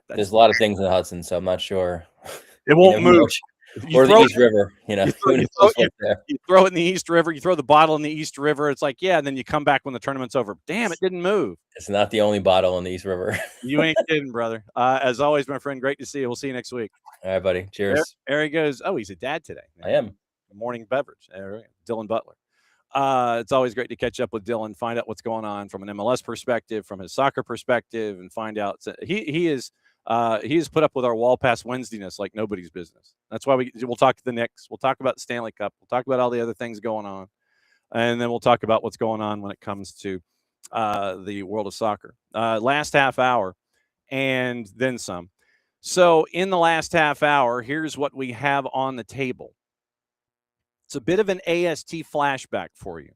There's a lot of things in the Hudson, so I'm not sure. It won't move. Or the East River, you throw it in the East River. You throw the bottle in the East River. It's like, yeah, and then you come back when the tournament's over. Damn, it didn't move. It's not the only bottle in the East River. You ain't kidding, brother. As always, my friend, great to see you. We'll see you next week. All right, buddy. Cheers. There he goes. Oh, he's a dad today. I am. Morning beverage. Dylan Butler. It's always great to catch up with Dylan, find out what's going on from an MLS perspective, from his soccer perspective, and find out he is put up with our wall pass Wednesdayness like nobody's business. That's why we'll talk to the Knicks. We'll talk about the Stanley Cup. We'll talk about all the other things going on. And then we'll talk about what's going on when it comes to the world of soccer. Last half hour and then some. So in the last half hour, here's what we have on the table. It's a bit of an AST flashback for you.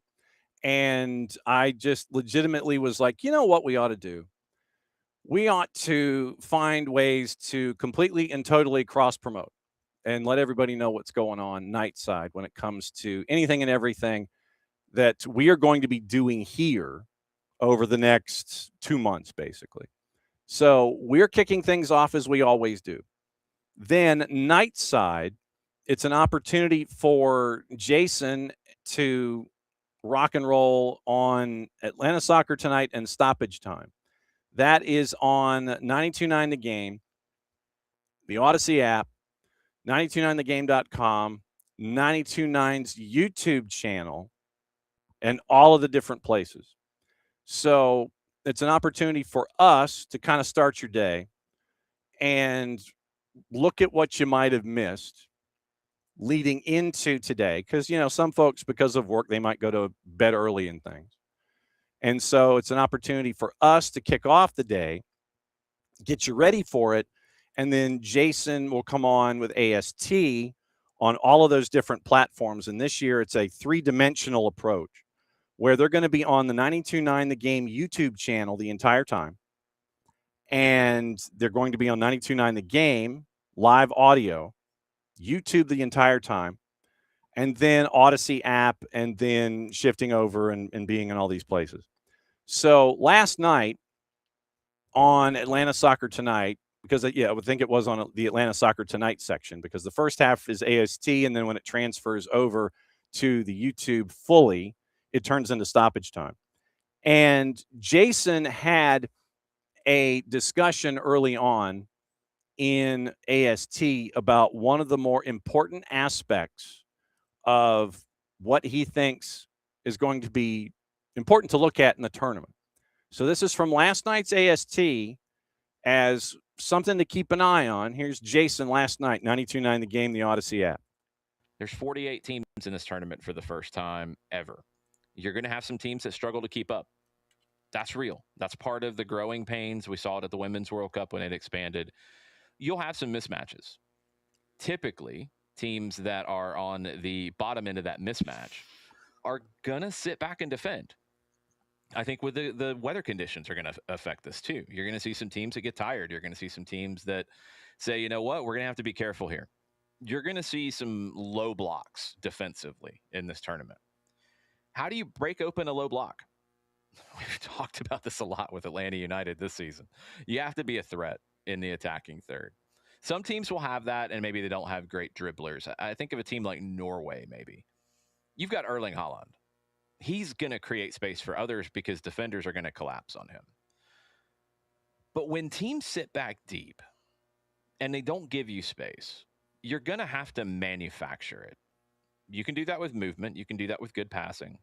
And I just legitimately was like, you know what we ought to do? We ought to find ways to completely and totally cross-promote and let everybody know what's going on night side when it comes to anything and everything that we are going to be doing here over the next 2 months, basically. So we're kicking things off as we always do. Then night side, it's an opportunity for Jason to rock and roll on Atlanta Soccer Tonight and Stoppage Time. That is on 92.9 The Game, the Odyssey app, 929thegame.com, 92.9's YouTube channel, and all of the different places. So it's an opportunity for us to kind of start your day and look at what you might have missed leading into today. Because, some folks, because of work, they might go to bed early and things. And so it's an opportunity for us to kick off the day, get you ready for it, and then Jason will come on with AST on all of those different platforms. And this year it's a three-dimensional approach where they're going to be on the 92.9 The Game YouTube channel the entire time. And they're going to be on 92.9 The Game, live audio, YouTube the entire time, and then Odyssey app, and then shifting over and being in all these places. So last night on Atlanta Soccer Tonight, because, I would think it was on the Atlanta Soccer Tonight section, because the first half is AST, and then when it transfers over to the YouTube fully, it turns into Stoppage Time. And Jason had a discussion early on in AST about one of the more important aspects of what he thinks is going to be important to look at in the tournament. So this is from last night's AST as something to keep an eye on. Here's Jason last night, 92.9 The Game, the Odyssey app. There's 48 teams in this tournament for the first time ever. You're going to have some teams that struggle to keep up. That's real. That's part of the growing pains. We saw it at the Women's World Cup when it expanded. You'll have some mismatches. Typically, teams that are on the bottom end of that mismatch are going to sit back and defend. I think with the weather conditions are going to affect this too. You're going to see some teams that get tired. You're going to see some teams that say, you know what, we're going to have to be careful here. You're going to see some low blocks defensively in this tournament. How do you break open a low block? We've talked about this a lot with Atlanta United this season. You have to be a threat in the attacking third. Some teams will have that, and maybe they don't have great dribblers. I think of a team like Norway, maybe. You've got Erling Haaland. He's going to create space for others because defenders are going to collapse on him. But when teams sit back deep and they don't give you space, you're going to have to manufacture it. You can do that with movement. You can do that with good passing.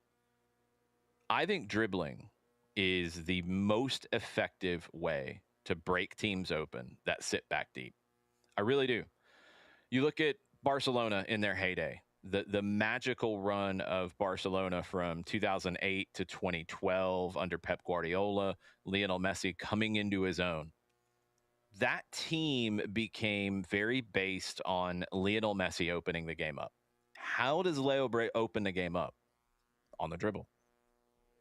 I think dribbling is the most effective way to break teams open that sit back deep. I really do. You look at Barcelona in their heyday, the magical run of Barcelona from 2008 to 2012 under Pep Guardiola, Lionel Messi coming into his own. That team became very based on Lionel Messi opening the game up. How does Leo open the game up? On the dribble.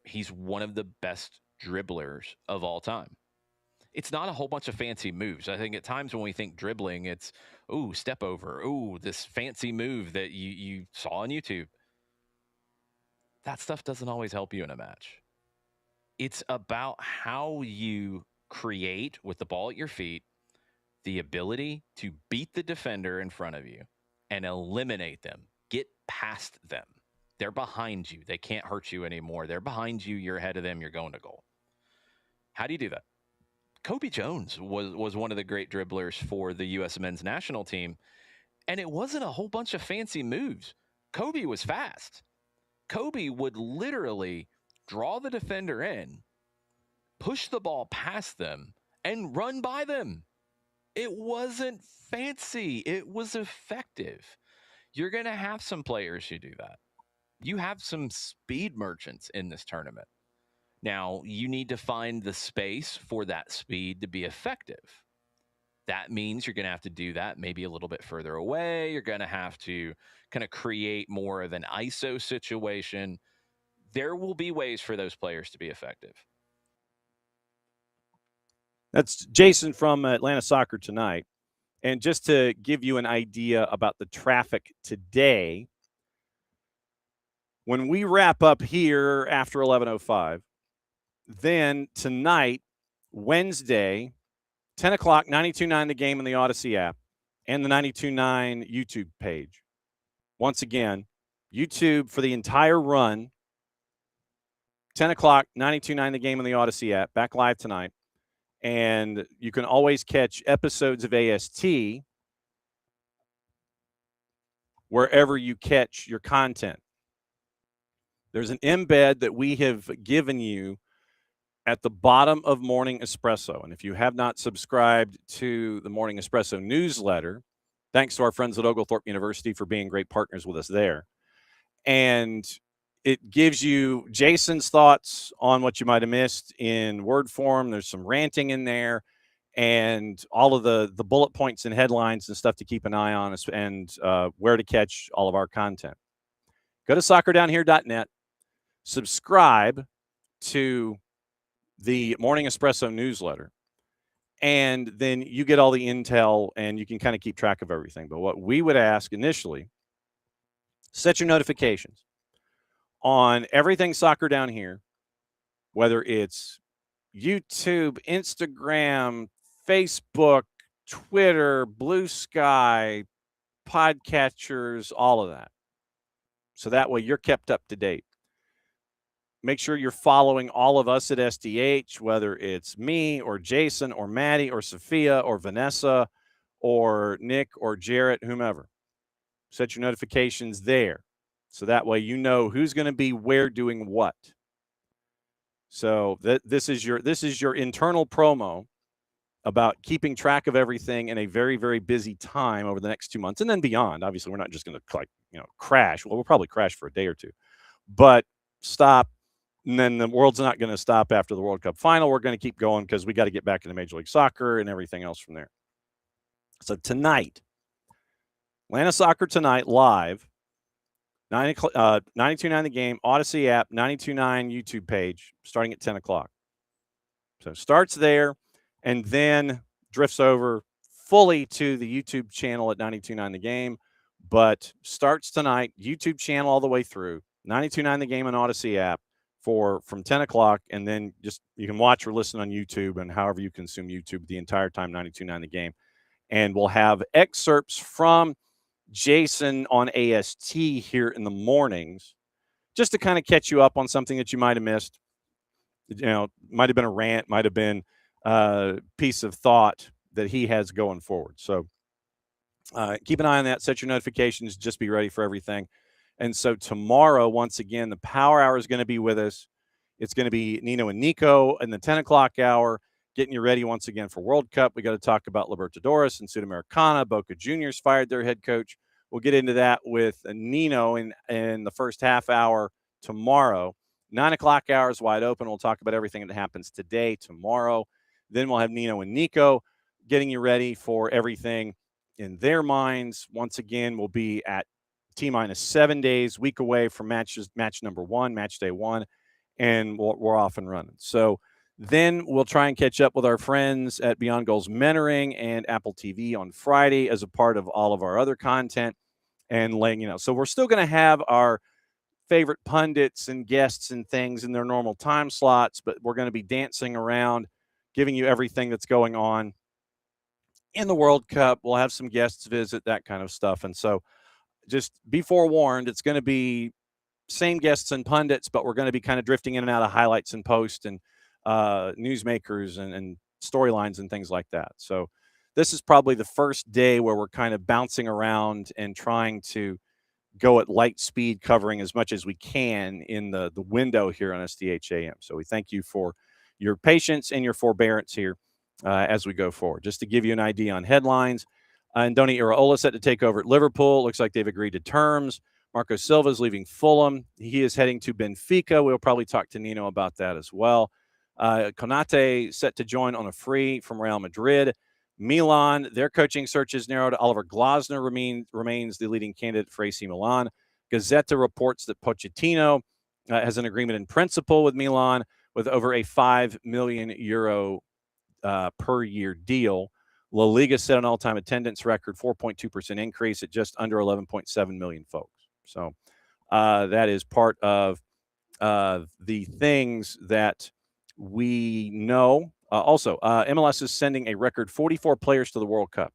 He's one of the best dribblers of all time. It's not a whole bunch of fancy moves. I think at times when we think dribbling, it's, ooh, step over. Ooh, this fancy move that you saw on YouTube. That stuff doesn't always help you in a match. It's about how you create with the ball at your feet the ability to beat the defender in front of you and eliminate them, get past them. They're behind you. They can't hurt you anymore. They're behind you. You're ahead of them. You're going to goal. How do you do that? Kobe Jones was one of the great dribblers for the U.S. men's national team, and it wasn't a whole bunch of fancy moves. Kobe was fast. Kobe would literally draw the defender in, push the ball past them, and run by them. It wasn't fancy. It was effective. You're going to have some players who do that. You have some speed merchants in this tournament. Now, you need to find the space for that speed to be effective. That means you're going to have to do that maybe a little bit further away. You're going to have to kind of create more of an ISO situation. There will be ways for those players to be effective. That's Jason from Atlanta Soccer Tonight. And just to give you an idea about the traffic today, when we wrap up here after 11:05, then tonight, Wednesday, 10 o'clock, 92.9 The Game in the Odyssey app and the 92.9 YouTube page. Once again, YouTube for the entire run 10 o'clock, 92.9 The Game on the Odyssey app, back live tonight. And you can always catch episodes of AST wherever you catch your content. There's an embed that we have given you at the bottom of Morning Espresso. And if you have not subscribed to the Morning Espresso newsletter, thanks to our friends at Oglethorpe University for being great partners with us there. And it gives you Jason's thoughts on what you might have missed in word form. There's some ranting in there and all of the bullet points and headlines and stuff to keep an eye on and where to catch all of our content. Go to soccerdownhere.net, subscribe to the Morning Espresso newsletter, and then you get all the intel and you can kind of keep track of everything. But what we would ask initially, set your notifications on everything Soccer Down Here, whether it's YouTube, Instagram, Facebook, Twitter, Blue Sky, podcatchers, all of that. So that way you're kept up to date. Make sure you're following all of us at SDH, whether it's me or Jason or Maddie or Sophia or Vanessa or Nick or Jarrett, whomever. Set your notifications there. So that way you know who's going to be where doing what. So this is your internal promo about keeping track of everything in a very, very busy time over the next 2 months and then beyond. Obviously, we're not just going to crash. Well, we'll probably crash for a day or two, but stop. And then the world's not going to stop after the World Cup final. We're going to keep going because we got to get back into Major League Soccer and everything else from there. So tonight, Atlanta Soccer Tonight live, 92.9 The Game, Odyssey app, 92.9 YouTube page, starting at 10 o'clock. So starts there and then drifts over fully to the YouTube channel at 92.9 The Game, but starts tonight, YouTube channel all the way through, 92.9 The Game and Odyssey app from 10 o'clock, and then just you can watch or listen on YouTube and however you consume YouTube the entire time, 92.9 The Game. And we'll have excerpts from Jason on AST here in the mornings, just to kind of catch you up on something that you might have missed. Might have been a rant, might have been a piece of thought that he has going forward. So keep an eye on that. Set your notifications. Just be ready for everything. And so tomorrow, once again, the Power Hour is going to be with us. It's going to be Nino and Nico in the 10 o'clock hour, getting you ready once again for World Cup. We got to talk about Libertadores and Sudamericana. Boca Juniors fired their head coach. We'll get into that with Nino in the first half hour tomorrow. 9 o'clock hour is wide open. We'll talk about everything that happens today, tomorrow. Then we'll have Nino and Nico getting you ready for everything in their minds. Once again, we'll be at T-minus 7 days, week away from match number 1, match day 1, and we're off and running. So then we'll try and catch up with our friends at Beyond Goals Mentoring and Apple TV on Friday as a part of all of our other content and so we're still going to have our favorite pundits and guests and things in their normal time slots, but we're going to be dancing around, giving you everything that's going on in the World Cup. We'll have some guests visit, that kind of stuff. And so just be forewarned, it's going to be same guests and pundits, but we're going to be kind of drifting in and out of highlights and posts and newsmakers and storylines and things like that. So this is probably the first day where we're kind of bouncing around and trying to go at light speed, covering as much as we can in the window here on SDH AM. So we thank you for your patience and your forbearance here as we go forward. Just to give you an idea on headlines, Andoni Iraola set to take over at Liverpool. Looks like they've agreed to terms. Marco Silva is leaving Fulham. He is heading to Benfica. We'll probably talk to Nino about that as well. Konate set to join on a free from Real Madrid. Milan, their coaching search is narrowed. Oliver Glasner remains the leading candidate for AC Milan. Gazzetta reports that Pochettino has an agreement in principle with Milan with over a €5 million per year deal. La Liga set an all-time attendance record, 4.2% increase at just under 11.7 million folks. So that is part of the things that we know. Also, MLS is sending a record 44 players to the World Cup.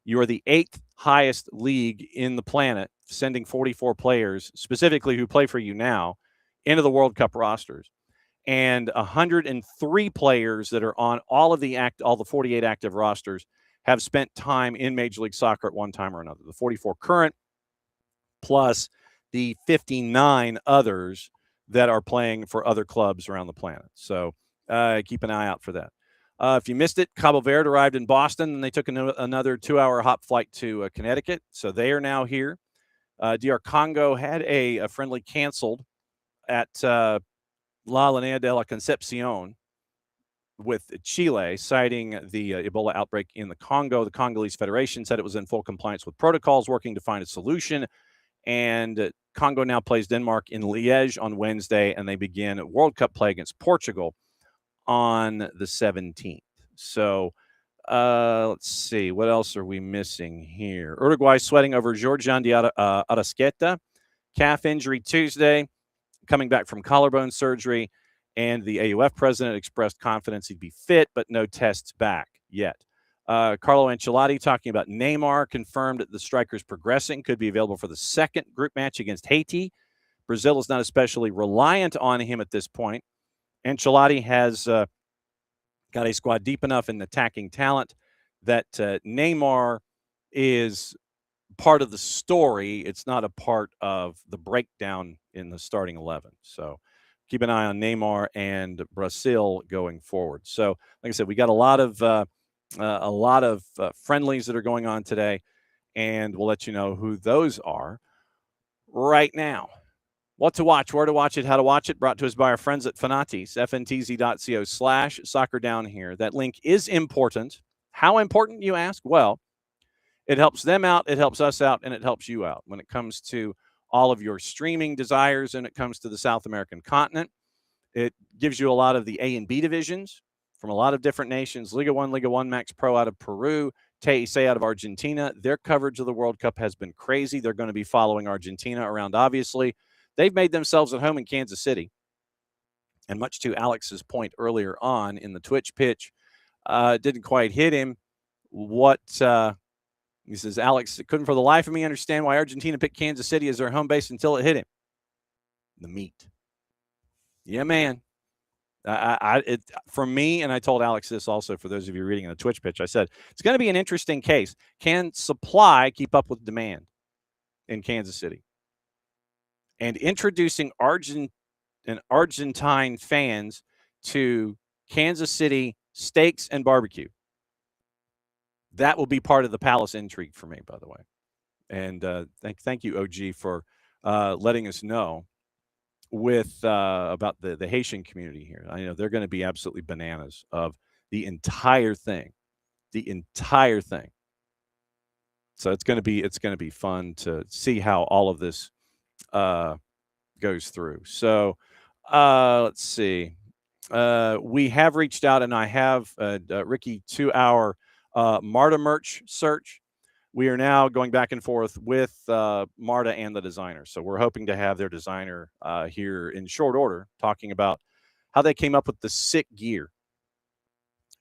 You are the 8th highest league in the planet, sending 44 players, specifically who play for you now, into the World Cup rosters. and 103 players that are on all the 48 active rosters have spent time in Major League Soccer at one time or another. The 44 current plus the 59 others that are playing for other clubs around the planet. So keep an eye out for that. If you missed it, Cabo Verde arrived in Boston, and they took another 2-hour hop flight to Connecticut. So they are now here. DR Congo had a friendly canceled at La Linea de la Concepcion with Chile, citing the Ebola outbreak in the Congo. The Congolese Federation said it was in full compliance with protocols, working to find a solution. And Congo now plays Denmark in Liège on Wednesday, and they begin World Cup play against Portugal on the 17th. So let's see. What else are we missing here? Uruguay sweating over Georgian de Arrasqueta. Calf injury Tuesday, coming back from collarbone surgery. And the AUF president expressed confidence he'd be fit, but no tests back yet. Carlo Ancelotti talking about Neymar, confirmed that the striker's progressing, could be available for the second group match against Haiti. Brazil is not especially reliant on him at this point. Ancelotti has got a squad deep enough in attacking talent that Neymar is part of the story. It's not a part of the breakdown in the starting 11. So keep an eye on Neymar and Brazil going forward. So, like I said, we got a lot of friendlies that are going on today, and we'll let you know who those are right now. What to watch, where to watch it, how to watch it, brought to us by our friends at Fanatis, ftz.co/soccer down here. That link is important. How important, you ask? Well, it helps them out, it helps us out, and it helps you out when it comes to all of your streaming desires and it comes to the South American continent. It gives you a lot of the A and B divisions from a lot of different nations. Liga 1 Max Pro out of Peru, TEC out of Argentina. Their coverage of the World Cup has been crazy. They're going to be following Argentina around, obviously. They've made themselves at home in Kansas City. And much to Alex's point earlier on in the Twitch pitch, didn't quite hit him. He says, Alex, couldn't for the life of me understand why Argentina picked Kansas City as their home base until it hit him. The meat. Yeah, man. For me, and I told Alex this also for those of you reading in the Twitch pitch, I said, it's going to be an interesting case. Can supply keep up with demand in Kansas City? And introducing Argentine fans to Kansas City steaks and barbecue. That will be part of the Palace intrigue for me, by the way. And thank you, OG, for letting us know about the Haitian community here. I know they're going to be absolutely bananas of the entire thing. So it's going to be fun to see how all of this goes through. So let's see. We have reached out, and I have Ricky to our Marta merch search. We are now going back and forth with Marta and the designer. So we're hoping to have their designer here in short order, talking about how they came up with the sick gear.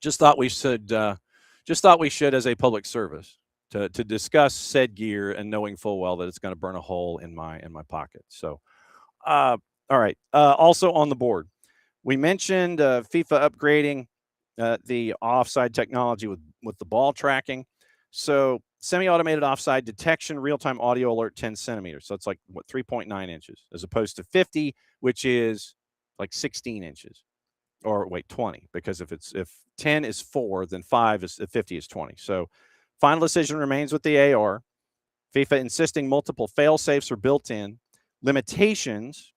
Just thought we should, as a public service, to discuss said gear, and knowing full well that it's going to burn a hole in my pocket. So, all right. Also on the board, we mentioned FIFA upgrading the offside technology with the ball tracking. So semi-automated offside detection, real-time audio alert, 10 centimeters. So it's like, 3.9 inches as opposed to 50, which is like 16 inches. Or wait, 20, because if 10 is 4, then 50 is 20. So final decision remains with the AR. FIFA insisting multiple fail-safes are built in. Limitations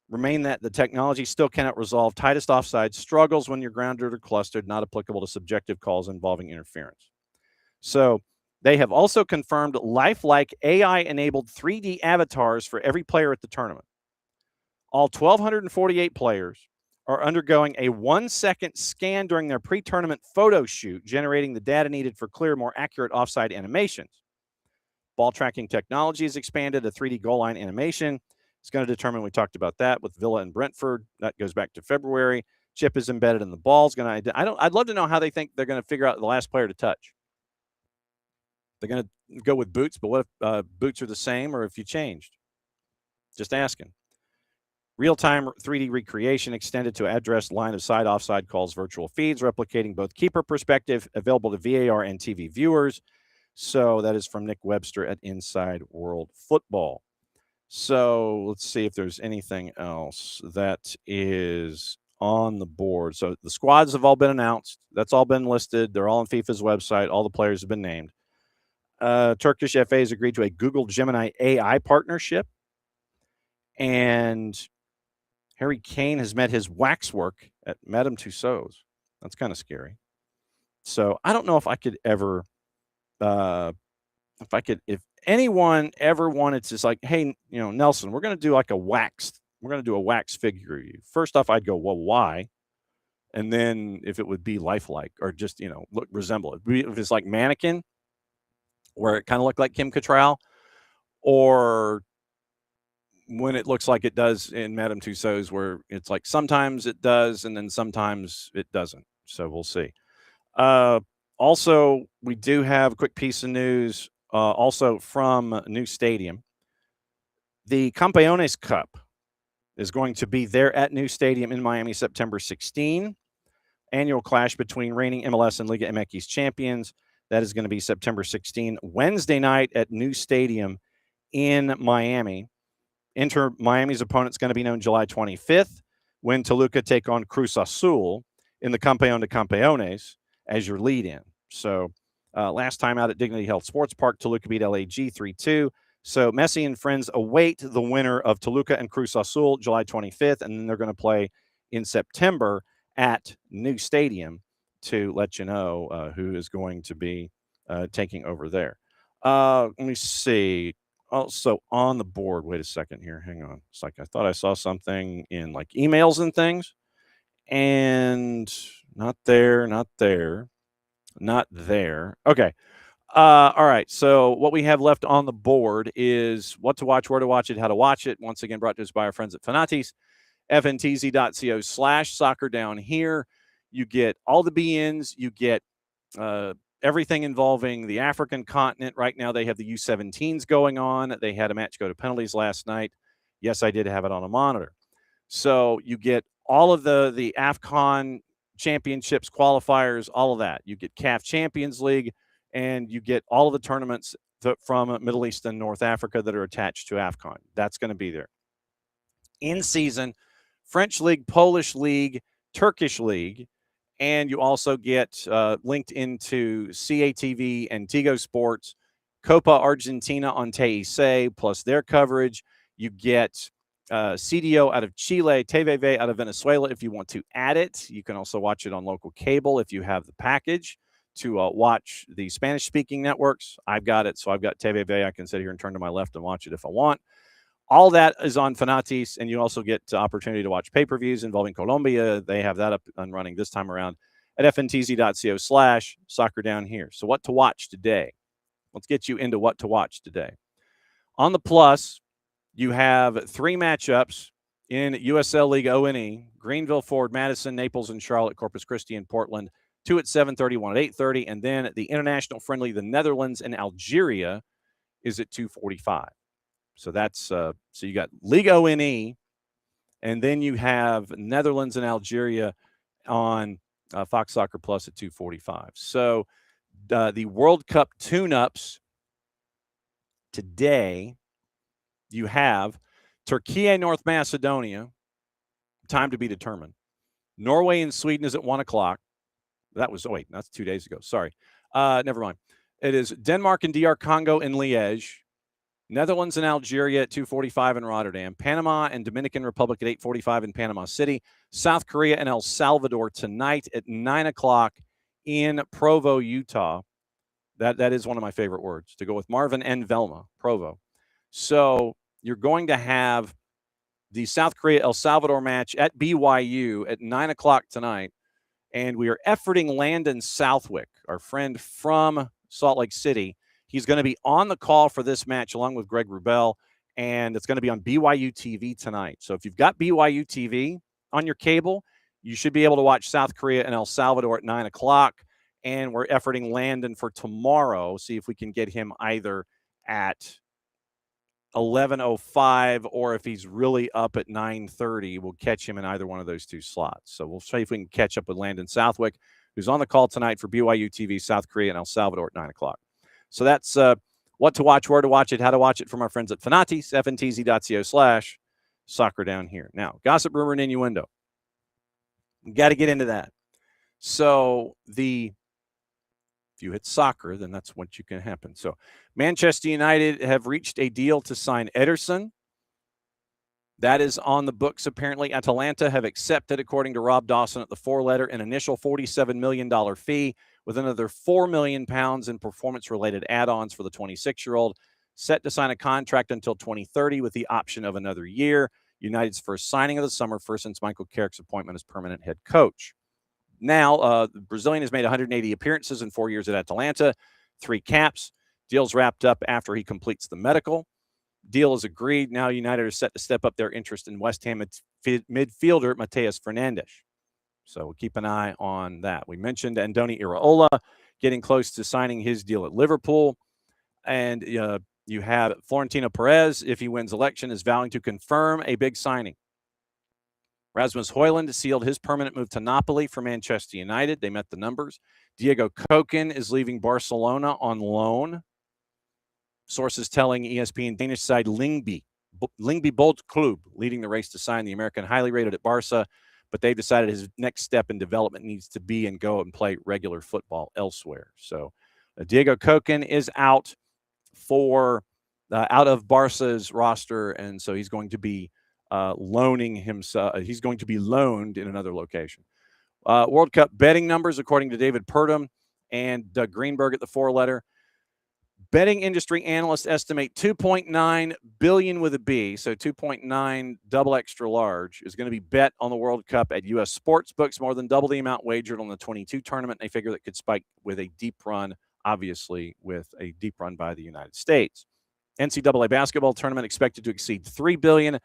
remain that the technology still cannot resolve tightest offside, struggles when you're grounded or clustered, not applicable to subjective calls involving interference. So they have also confirmed lifelike AI-enabled 3D avatars for every player at the tournament. All 1,248 players are undergoing a 1-second scan during their pre-tournament photo shoot, generating the data needed for clear, more accurate offside animations. Ball tracking technology is expanded. A 3D goal line animation is going to determine, we talked about that with Villa and Brentford. That goes back to February. Chip is embedded in the ball. I'd love to know how they think they're going to figure out the last player to touch. They're going to go with boots, but what if boots are the same or if you changed? Just asking. Real-time 3D recreation extended to address line of sight, offside calls, virtual feeds, replicating both keeper perspective, available to VAR and TV viewers. So that is from Nick Webster at Inside World Football. So let's see if there's anything else that is on the board. So the squads have all been announced. That's all been listed. They're all on FIFA's website. All the players have been named. Turkish FA has agreed to a Google Gemini AI partnership. And Harry Kane has met his waxwork at Madame Tussauds. That's kind of scary. So I don't know if I could ever, if anyone ever wanted to, like, hey, Nelson, we're going to do like a wax figure of you. First off, I'd go, well, why? And then if it would be lifelike or just, resemble it. If it's like mannequin, where it kind of looked like Kim Cattrall, or when it looks like it does in Madame Tussauds, where it's like sometimes it does and then sometimes it doesn't. So we'll see. Also, we do have a quick piece of news also from New Stadium. The Campeones Cup is going to be there at New Stadium in Miami, September 16. Annual clash between reigning MLS and Liga MX champions. That is going to be September 16, Wednesday night at New Stadium in Miami. Inter Miami's opponent's going to be known July 25th when Toluca take on Cruz Azul in the Campeón de Campeones as your lead-in. So last time out at Dignity Health Sports Park, Toluca beat LAG 3-2. So Messi and friends await the winner of Toluca and Cruz Azul July 25th, and then they're going to play in September at New Stadium to let you know who is going to be taking over there. Let me see. Also on the board, wait a second here. Hang on. It's like I thought I saw something in like emails and things, and not there. Okay. All right. So what we have left on the board is what to watch, where to watch it, how to watch it. Once again, brought to us by our friends at Fanatis, fntz.co/soccer down here. You get all the BNs. You get everything involving the African continent. Right now, they have the U17s going on. They had a match go to penalties last night. Yes, I did have it on a monitor. So you get all of the AFCON championships, qualifiers, all of that. You get CAF Champions League, and you get all of the tournaments from Middle East and North Africa that are attached to AFCON. That's going to be there. In season, French League, Polish League, Turkish League, and you also get linked into CATV and Tigo Sports, Copa Argentina on TIC, plus their coverage. You get CDO out of Chile, TVV out of Venezuela if you want to add it. You can also watch it on local cable if you have the package to watch the Spanish-speaking networks. I've got it, so I've got TVV. I can sit here and turn to my left and watch it if I want. All that is on Fanatis, and you also get opportunity to watch pay-per-views involving Colombia. They have that up and running this time around at fntz.co/soccer down here. So what to watch today? Let's get you into what to watch today. On the plus, you have 3 matchups in USL League O&E: Greenville, Ford, Madison, Naples, and Charlotte, Corpus Christi, and Portland. 2 at 7:30, 1 at 8:30, and then the international friendly, the Netherlands and Algeria, is at 2:45. So that's so you got League O&E, and then you have Netherlands and Algeria on Fox Soccer Plus at 2:45. So the World Cup tune-ups today, you have Turkey, North Macedonia, time to be determined. Norway and Sweden is at 1 o'clock. That's 2 days ago. Sorry. Never mind. It is Denmark and DR Congo in Liège. Netherlands and Algeria at 2:45 in Rotterdam. Panama and Dominican Republic at 8:45 in Panama City. South Korea and El Salvador tonight at 9 o'clock in Provo, Utah. That is one of my favorite words, to go with Marvin and Velma, Provo. So you're going to have the South Korea-El Salvador match at BYU at 9 o'clock tonight. And we are efforting Landon Southwick, our friend from Salt Lake City. He's going to be on the call for this match along with Greg Wrubell, and it's going to be on BYU TV tonight. So if you've got BYU TV on your cable, you should be able to watch South Korea and El Salvador at 9 o'clock. And we're efforting Landon for tomorrow, see if we can get him either at 11:05, or if he's really up at 9:30, we'll catch him in either one of those two slots. So we'll see if we can catch up with Landon Southwick, who's on the call tonight for BYU TV, South Korea, and El Salvador at 9 o'clock. So that's what to watch, where to watch it, how to watch it from our friends at Fanatis, fntz.co/soccer down here. Now, gossip, rumor, and innuendo. Got to get into that. So if you hit soccer, then that's what you can happen. So Manchester United have reached a deal to sign Ederson. That is on the books, apparently. Atalanta have accepted, according to Rob Dawson at the four-letter, an initial $47 million fee with another £4 million in performance-related add-ons for the 26-year-old, set to sign a contract until 2030 with the option of another year. United's first signing of the summer, first since Michael Carrick's appointment as permanent head coach. Now, the Brazilian has made 180 appearances in 4 years at Atalanta, 3 caps. Deal's wrapped up after he completes the medical. Deal is agreed. Now United are set to step up their interest in West Ham midfielder Matheus Fernandes. So we'll keep an eye on that. We mentioned Andoni Iraola getting close to signing his deal at Liverpool. And you have Florentino Perez, if he wins election, is vowing to confirm a big signing. Rasmus Højlund sealed his permanent move to Napoli for Manchester United. They met the numbers. Diego Koken is leaving Barcelona on loan. Sources telling ESPN Danish side Lyngby Bold Club leading the race to sign the American, highly rated at Barca, but they've decided his next step in development needs to be and go and play regular football elsewhere. So Diego Koken is out of Barca's roster, and so he's going to be loaning himself. He's going to be loaned in another location. World Cup betting numbers, according to David Purdom and Doug Greenberg at the four-letter. Betting industry analysts estimate $2.9 billion with a B, so 2.9 double extra large, is going to be bet on the World Cup at U.S. sports books, more than double the amount wagered on the 22 tournament. They figure that could spike with a deep run, obviously, with a deep run by the United States. NCAA basketball tournament expected to exceed $3 billion,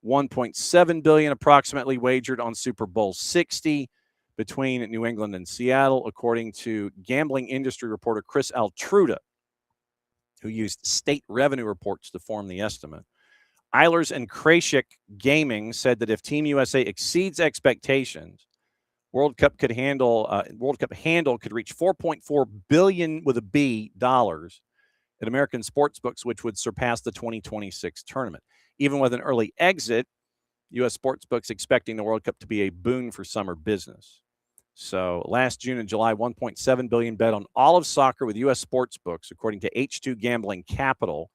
$1.7 billion approximately wagered on Super Bowl 60 between New England and Seattle, according to gambling industry reporter Chris Altruda, who used state revenue reports to form the estimate. Eilers and Krashik Gaming said that if Team USA exceeds expectations, World Cup handle could reach $4.4 billion with a B dollars at American sportsbooks, which would surpass the 2026 tournament. Even with an early exit, U.S. sportsbooks expecting the World Cup to be a boon for summer business. So last June and July, $1.7 billion bet on all of soccer with U.S. sportsbooks, according to H2 Gambling Capital,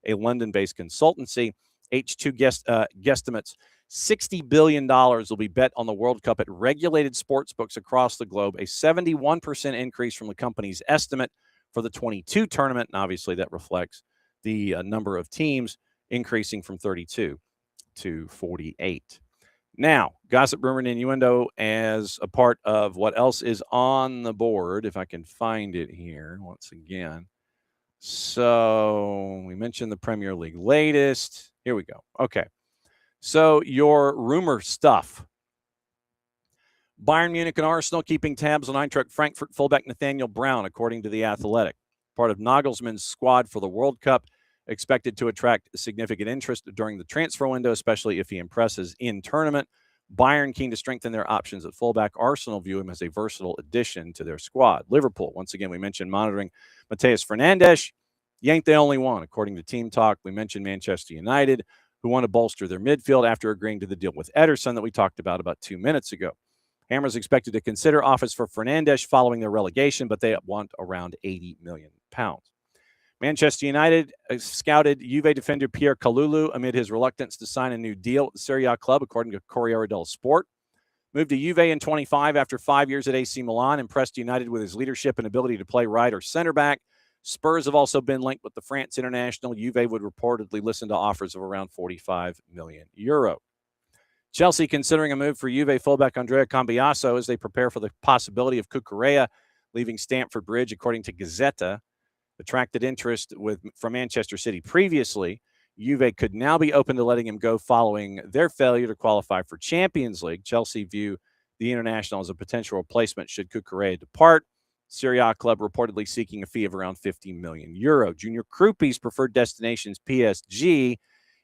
a London-based consultancy. H2 guesstimates $60 billion will be bet on the World Cup at regulated sportsbooks across the globe, a 71% increase from the company's estimate for the 22 tournament. And obviously that reflects the number of teams increasing from 32 to 48. Now, gossip, rumor, and innuendo as a part of what else is on the board, if I can find it here once again. So we mentioned the Premier League latest. Here we go. Okay. So your rumor stuff. Bayern Munich and Arsenal keeping tabs on Eintracht Frankfurt fullback Nathaniel Brown, according to The Athletic. Part of Nagelsmann's squad for the World Cup, expected to attract significant interest during the transfer window, especially if he impresses in tournament. Bayern keen to strengthen their options at fullback. Arsenal view him as a versatile addition to their squad. Liverpool, once again, we mentioned monitoring Matheus Fernandes. You ain't the only one, according to Team Talk. We mentioned Manchester United, who want to bolster their midfield after agreeing to the deal with Ederson that we talked about 2 minutes ago. Hammer's expected to consider offers for Fernandes following their relegation, but they want around £80 million. Manchester United scouted Juve defender Pierre Kalulu amid his reluctance to sign a new deal at the Serie A club, according to Corriere dello Sport. Moved to Juve in 25 after 5 years at AC Milan, impressed United with his leadership and ability to play right or center back. Spurs have also been linked with the France international. Juve would reportedly listen to offers of around €45 million. Chelsea considering a move for Juve fullback Andrea Cambiaso as they prepare for the possibility of Cucurella leaving Stamford Bridge, according to Gazzetta. Attracted interest from Manchester City previously. Juve could now be open to letting him go following their failure to qualify for Champions League. Chelsea view the international as a potential replacement should Cucurella depart. Serie A club reportedly seeking a fee of around €50 million. Junior Krupi's preferred destination's PSG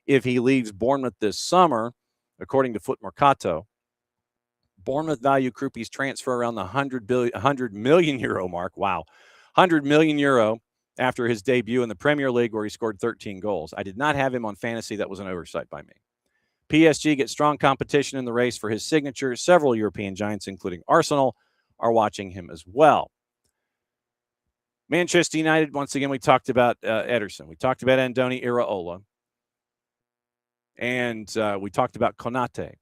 if he leaves Bournemouth this summer, according to Foot Mercato. Bournemouth value Krupi's transfer around the €100 million mark. Wow. €100 million after his debut in the Premier League where he scored 13 goals. I did not have him on fantasy. That was an oversight by me. PSG gets strong competition in the race for his signature. Several European giants, including Arsenal, are watching him as well. Manchester United, once again, we talked about Ederson. We talked about Andoni Iraola. And we talked about Konate.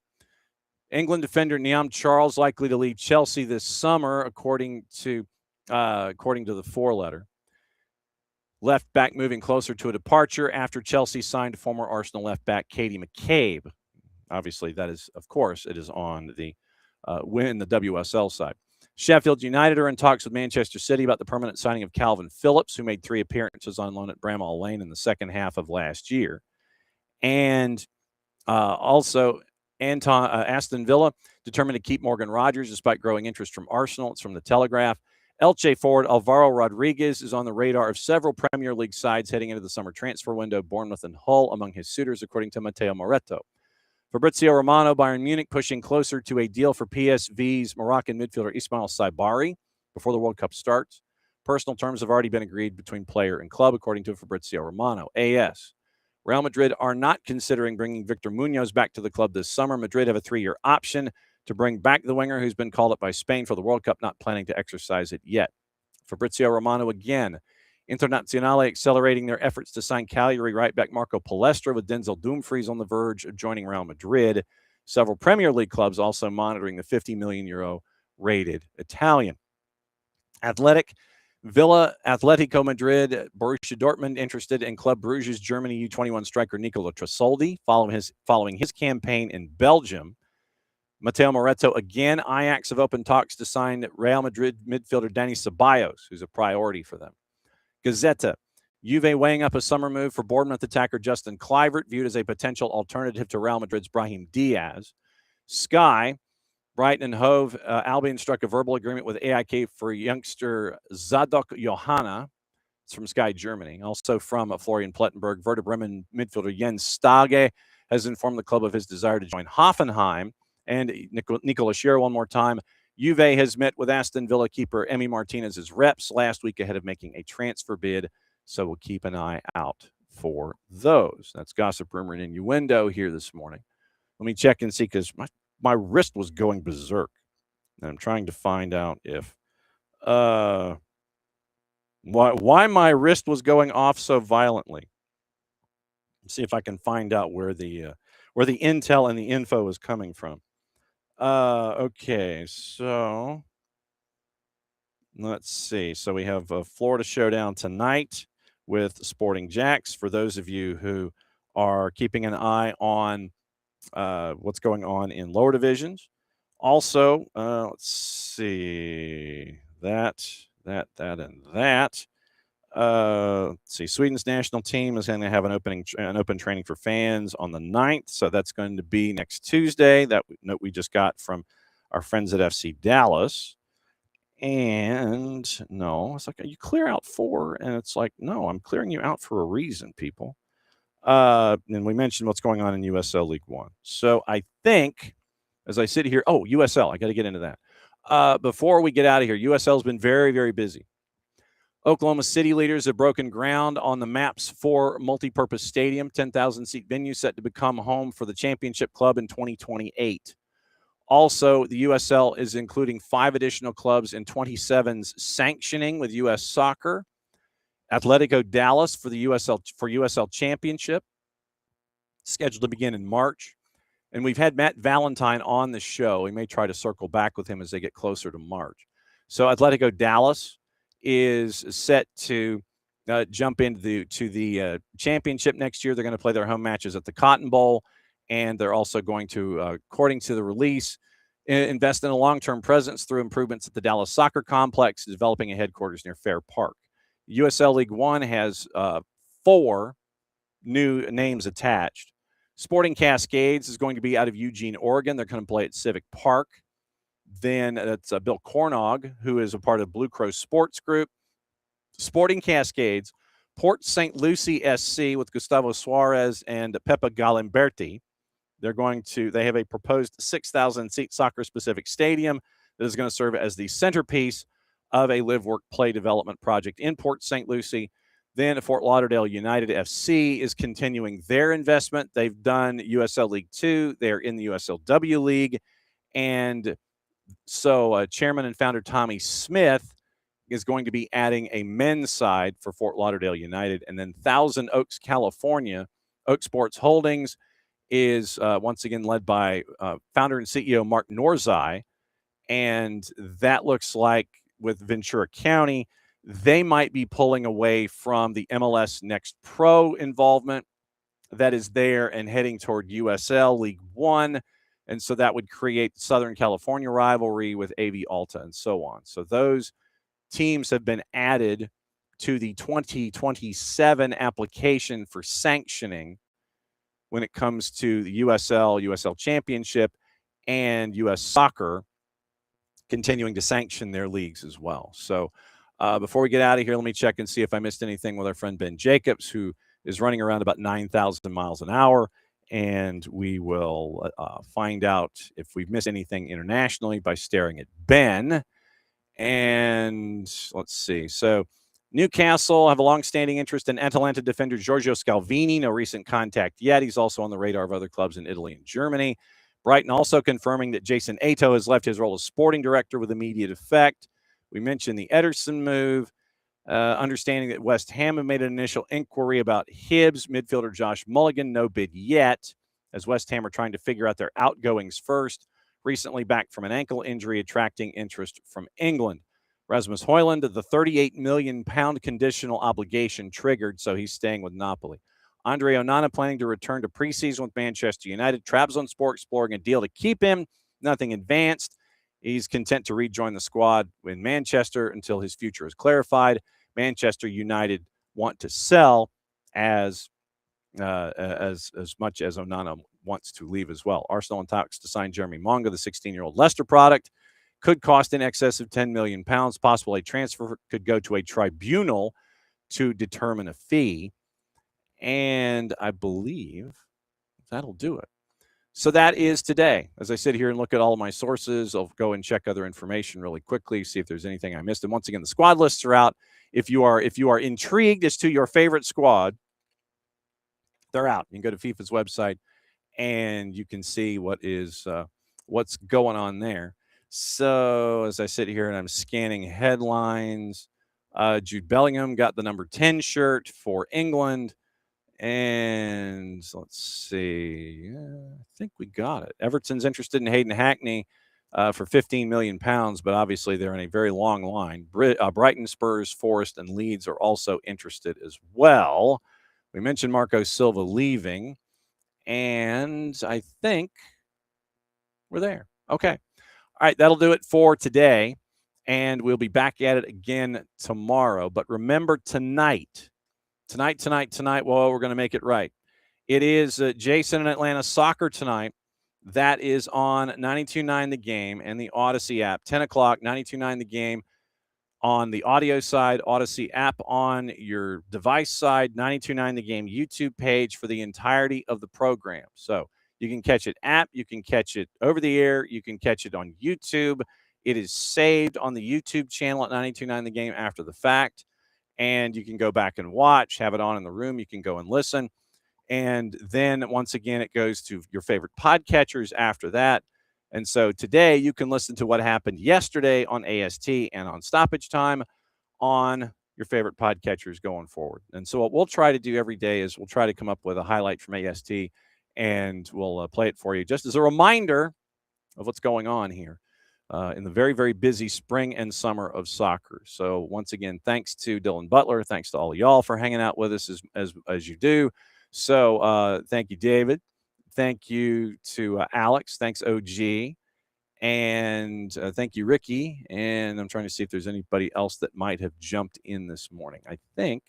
England defender Niam Charles likely to leave Chelsea this summer, according to the four-letter. Left back moving closer to a departure after Chelsea signed former Arsenal left back Katie McCabe. Obviously, that is, of course, it is on the WSL side. Sheffield United are in talks with Manchester City about the permanent signing of Calvin Phillips, who made 3 appearances on loan at Bramall Lane in the second half of last year. And also, Aston Villa determined to keep Morgan Rogers despite growing interest from Arsenal. It's from the Telegraph. Elche forward Alvaro Rodriguez is on the radar of several Premier League sides heading into the summer transfer window. Bournemouth and Hull among his suitors, according to Matteo Moretto. Fabrizio Romano, Bayern Munich pushing closer to a deal for PSV's Moroccan midfielder Ismail Saibari before the World Cup starts. Personal terms have already been agreed between player and club, according to Fabrizio Romano. AS. Real Madrid are not considering bringing Victor Munoz back to the club this summer. Madrid have a 3-year option to bring back the winger who's been called up by Spain for the World Cup, not planning to exercise it yet. Fabrizio Romano again. Internazionale accelerating their efforts to sign Cagliari right back Marco Palestra, with Denzel Dumfries on the verge of joining Real Madrid. Several Premier League clubs also monitoring the €50 million rated Italian. Athletic. Villa, Atletico Madrid, Borussia Dortmund interested in Club Bruges' Germany U21 striker Nicola Trasoldi following his campaign in Belgium. Matteo Moretto again. Ajax have opened talks to sign Real Madrid midfielder Dani Ceballos, who's a priority for them. Gazzetta. Juve weighing up a summer move for Bournemouth attacker Justin Kluivert, viewed as a potential alternative to Real Madrid's Brahim Diaz. Sky. Brighton and Hove Albion struck a verbal agreement with AIK for youngster Zadok Johanna. It's from Sky Germany. Also from Florian Plettenberg, Werder Bremen midfielder Jens Stage has informed the club of his desire to join Hoffenheim. And Nicola Scherer one more time. Juve has met with Aston Villa keeper Emi Martinez's reps last week ahead of making a transfer bid. So we'll keep an eye out for those. That's gossip, rumor, and innuendo here this morning. Let me check and see, because my wrist was going berserk. And I'm trying to find out if why my wrist was going off so violently. Let's see if I can find out where the intel and the info is coming from. Okay, so let's see. So we have a Florida showdown tonight with Sporting Jacks. For those of you who are keeping an eye on what's going on in lower divisions. Also, let's see that. Let's see. Sweden's national team is going to have an open training for fans on the 9th. So that's going to be next Tuesday. That note we just got from our friends at FC Dallas. And no, it's like, you clear out 4. And it's like, no, I'm clearing you out for a reason, people. And we mentioned what's going on in USL League One. So I think, as I sit here, USL, I got to get into that. Before we get out of here, USL has been very, very busy. Oklahoma City leaders have broken ground on the MAPS 4 multi-purpose stadium, 10,000-seat venue set to become home for the championship club in 2028. Also, the USL is including 5 additional clubs in 27's sanctioning with U.S. Soccer. Atletico Dallas for the USL Championship, scheduled to begin in March. And we've had Matt Valentine on the show. We may try to circle back with him as they get closer to March. So Atletico Dallas is set to jump into the championship next year. They're going to play their home matches at the Cotton Bowl, and they're also going to, according to the release, invest in a long-term presence through improvements at the Dallas Soccer Complex, developing a headquarters near Fair Park. USL League One has 4 new names attached. Sporting Cascades is going to be out of Eugene, Oregon. They're going to play at Civic Park. Then that's Bill Cornog, who is a part of Blue Crow Sports Group, Sporting Cascades, Port St. Lucie SC with Gustavo Suarez and Peppa Galimberti. They have a proposed 6,000-seat soccer-specific stadium that is going to serve as the centerpiece of a live, work, play development project in Port St. Lucie. Then Fort Lauderdale United FC is continuing their investment. They've done USL League 2. They're in the USLW League. And so chairman and founder Tommy Smith is going to be adding a men's side for Fort Lauderdale United. And then Thousand Oaks, California, Oak Sports Holdings is once again led by founder and CEO Mark Norzai. And that looks like with Ventura County, they might be pulling away from the MLS Next Pro involvement that is there and heading toward USL League One. And so that would create Southern California rivalry with AV Alta and so on. So those teams have been added to the 2027 application for sanctioning when it comes to the USL Championship, and US Soccer continuing to sanction their leagues as well. So before we get out of here, let me check and see if I missed anything with our friend Ben Jacobs, who is running around about 9,000 miles an hour. And we will find out if we've missed anything internationally by staring at Ben. And let's see. So Newcastle have a long-standing interest in Atalanta defender Giorgio Scalvini. No recent contact yet. He's also on the radar of other clubs in Italy and Germany. Brighton also confirming that Jason Ato has left his role as sporting director with immediate effect. We mentioned the Ederson move. Understanding that West Ham have made an initial inquiry about Hibs midfielder Josh Mulligan. No bid yet, as West Ham are trying to figure out their outgoings first. Recently back from an ankle injury, attracting interest from England. Rasmus Højlund, the £38 million conditional obligation triggered, so he's staying with Napoli. Andre Onana planning to return to preseason with Manchester United. Trabzonspor exploring a deal to keep him. Nothing advanced. He's content to rejoin the squad in Manchester until his future is clarified. Manchester United want to sell as much as Onana wants to leave as well. Arsenal in talks to sign Jeremy Monga, the 16-year-old Leicester product. Could cost in excess of £10 million. Possible a transfer could go to a tribunal to determine a fee. And I believe that'll do it. So that is today. As I sit here and look at all of my sources, I'll go and check other information really quickly, see if there's anything I missed. And once again, the squad lists are out. If you are intrigued as to your favorite squad, they're out. You can go to FIFA's website and you can see what's going on there. So as I sit here and I'm scanning headlines, Jude Bellingham got the number 10 shirt for England. And let's see. I think we got it. Everton's interested in Hayden Hackney for £15 million, but obviously they're in a very long line. Brighton, Spurs, Forest, and Leeds are also interested as well. We mentioned Marco Silva leaving, and I think we're there. Okay. All right, that'll do it for today, and we'll be back at it again tomorrow. But remember tonight, well, we're going to make it right. It is Jason and Atlanta Soccer tonight. That is on 92.9 The Game and the Odyssey app. 10 o'clock, 92.9 The Game on the audio side, Odyssey app on your device side, 92.9 The Game YouTube page for the entirety of the program. So you can catch it you can catch it over the air, you can catch it on YouTube. It is saved on the YouTube channel at 92.9 The Game after the fact. And you can go back and watch, have it on in the room. You can go and listen. And then once again, it goes to your favorite podcatchers after that. And so today you can listen to what happened yesterday on AST and on Stoppage Time on your favorite podcatchers going forward. And so what we'll try to do every day is we'll try to come up with a highlight from AST and we'll play it for you just as a reminder of what's going on here. In the very, very busy spring and summer of soccer. So once again, thanks to Dylan Butler. Thanks to all of y'all for hanging out with us as you do. So thank you, David. Thank you to Alex. Thanks, OG. And thank you, Ricky. And I'm trying to see if there's anybody else that might have jumped in this morning. I think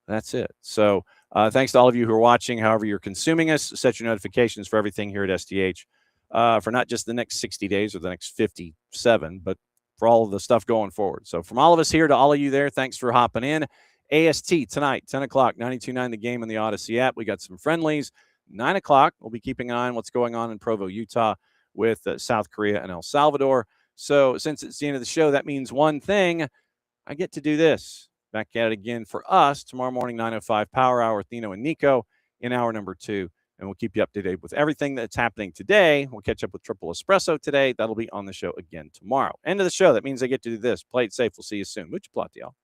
that's it. So thanks to all of you who are watching, however you're consuming us. Set your notifications for everything here at SDH. for not just the next 60 days or the next 57, but for all of the stuff going forward. So from all of us here to all of you there, thanks for hopping in. AST tonight, 10 o'clock, 92.9 The Game on the Odyssey app. We got some friendlies. 9 o'clock, we'll be keeping an eye on what's going on in Provo, Utah with South Korea and El Salvador. So since it's the end of the show, that means one thing. I get to do this. Back at it again for us tomorrow morning, 9:05 Power Hour with Nino and Nico in hour number 2. And we'll keep you up to date with everything that's happening today. We'll catch up with Triple Espresso today. That'll be on the show again tomorrow. End of the show. That means I get to do this. Play it safe. We'll see you soon. Mucho plot, y'all.